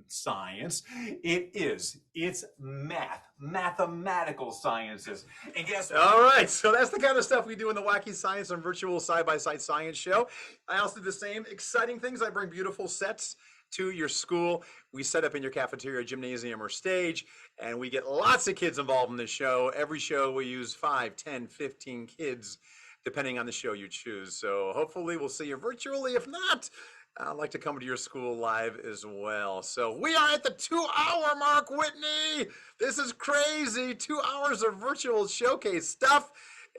science, it is. It's math, mathematical sciences. And guess what? All right, so that's the kind of stuff we do in the Wacky Science and Virtual Side-by-Side Science Show. I also do the same exciting things. I bring beautiful sets to your school. We set up in your cafeteria, gymnasium, or stage, and we get lots of kids involved in the show. Every show we use 5, 10, 15 kids, depending on the show you choose. So hopefully we'll see you virtually. If not, I'd like to come to your school live as well. So we are at the 2-hour mark, Whitney. This is crazy. 2 hours of virtual showcase stuff.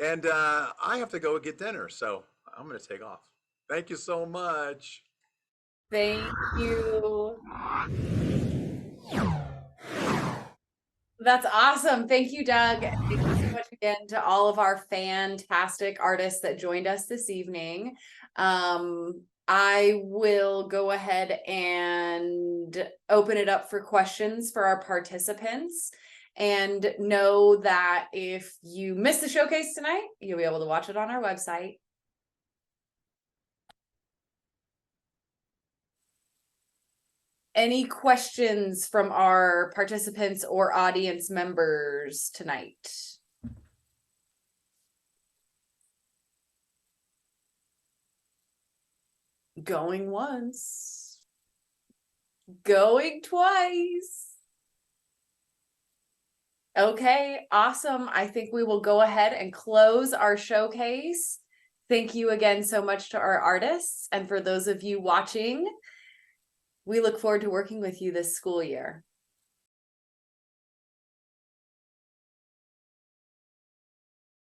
And I have to go get dinner. So I'm going to take off. Thank you so much. Thank you. That's awesome. Thank you, Doug. Thank you so much again to all of our fantastic artists that joined us this evening. I will go ahead and open it up for questions for our participants. And know that if you missed the showcase tonight, you'll be able to watch it on our website. Any questions from our participants or audience members tonight? Going once. Going twice. Okay, awesome. I think we will go ahead and close our showcase. Thank you again so much to our artists. And for those of you watching, we look forward to working with you this school year.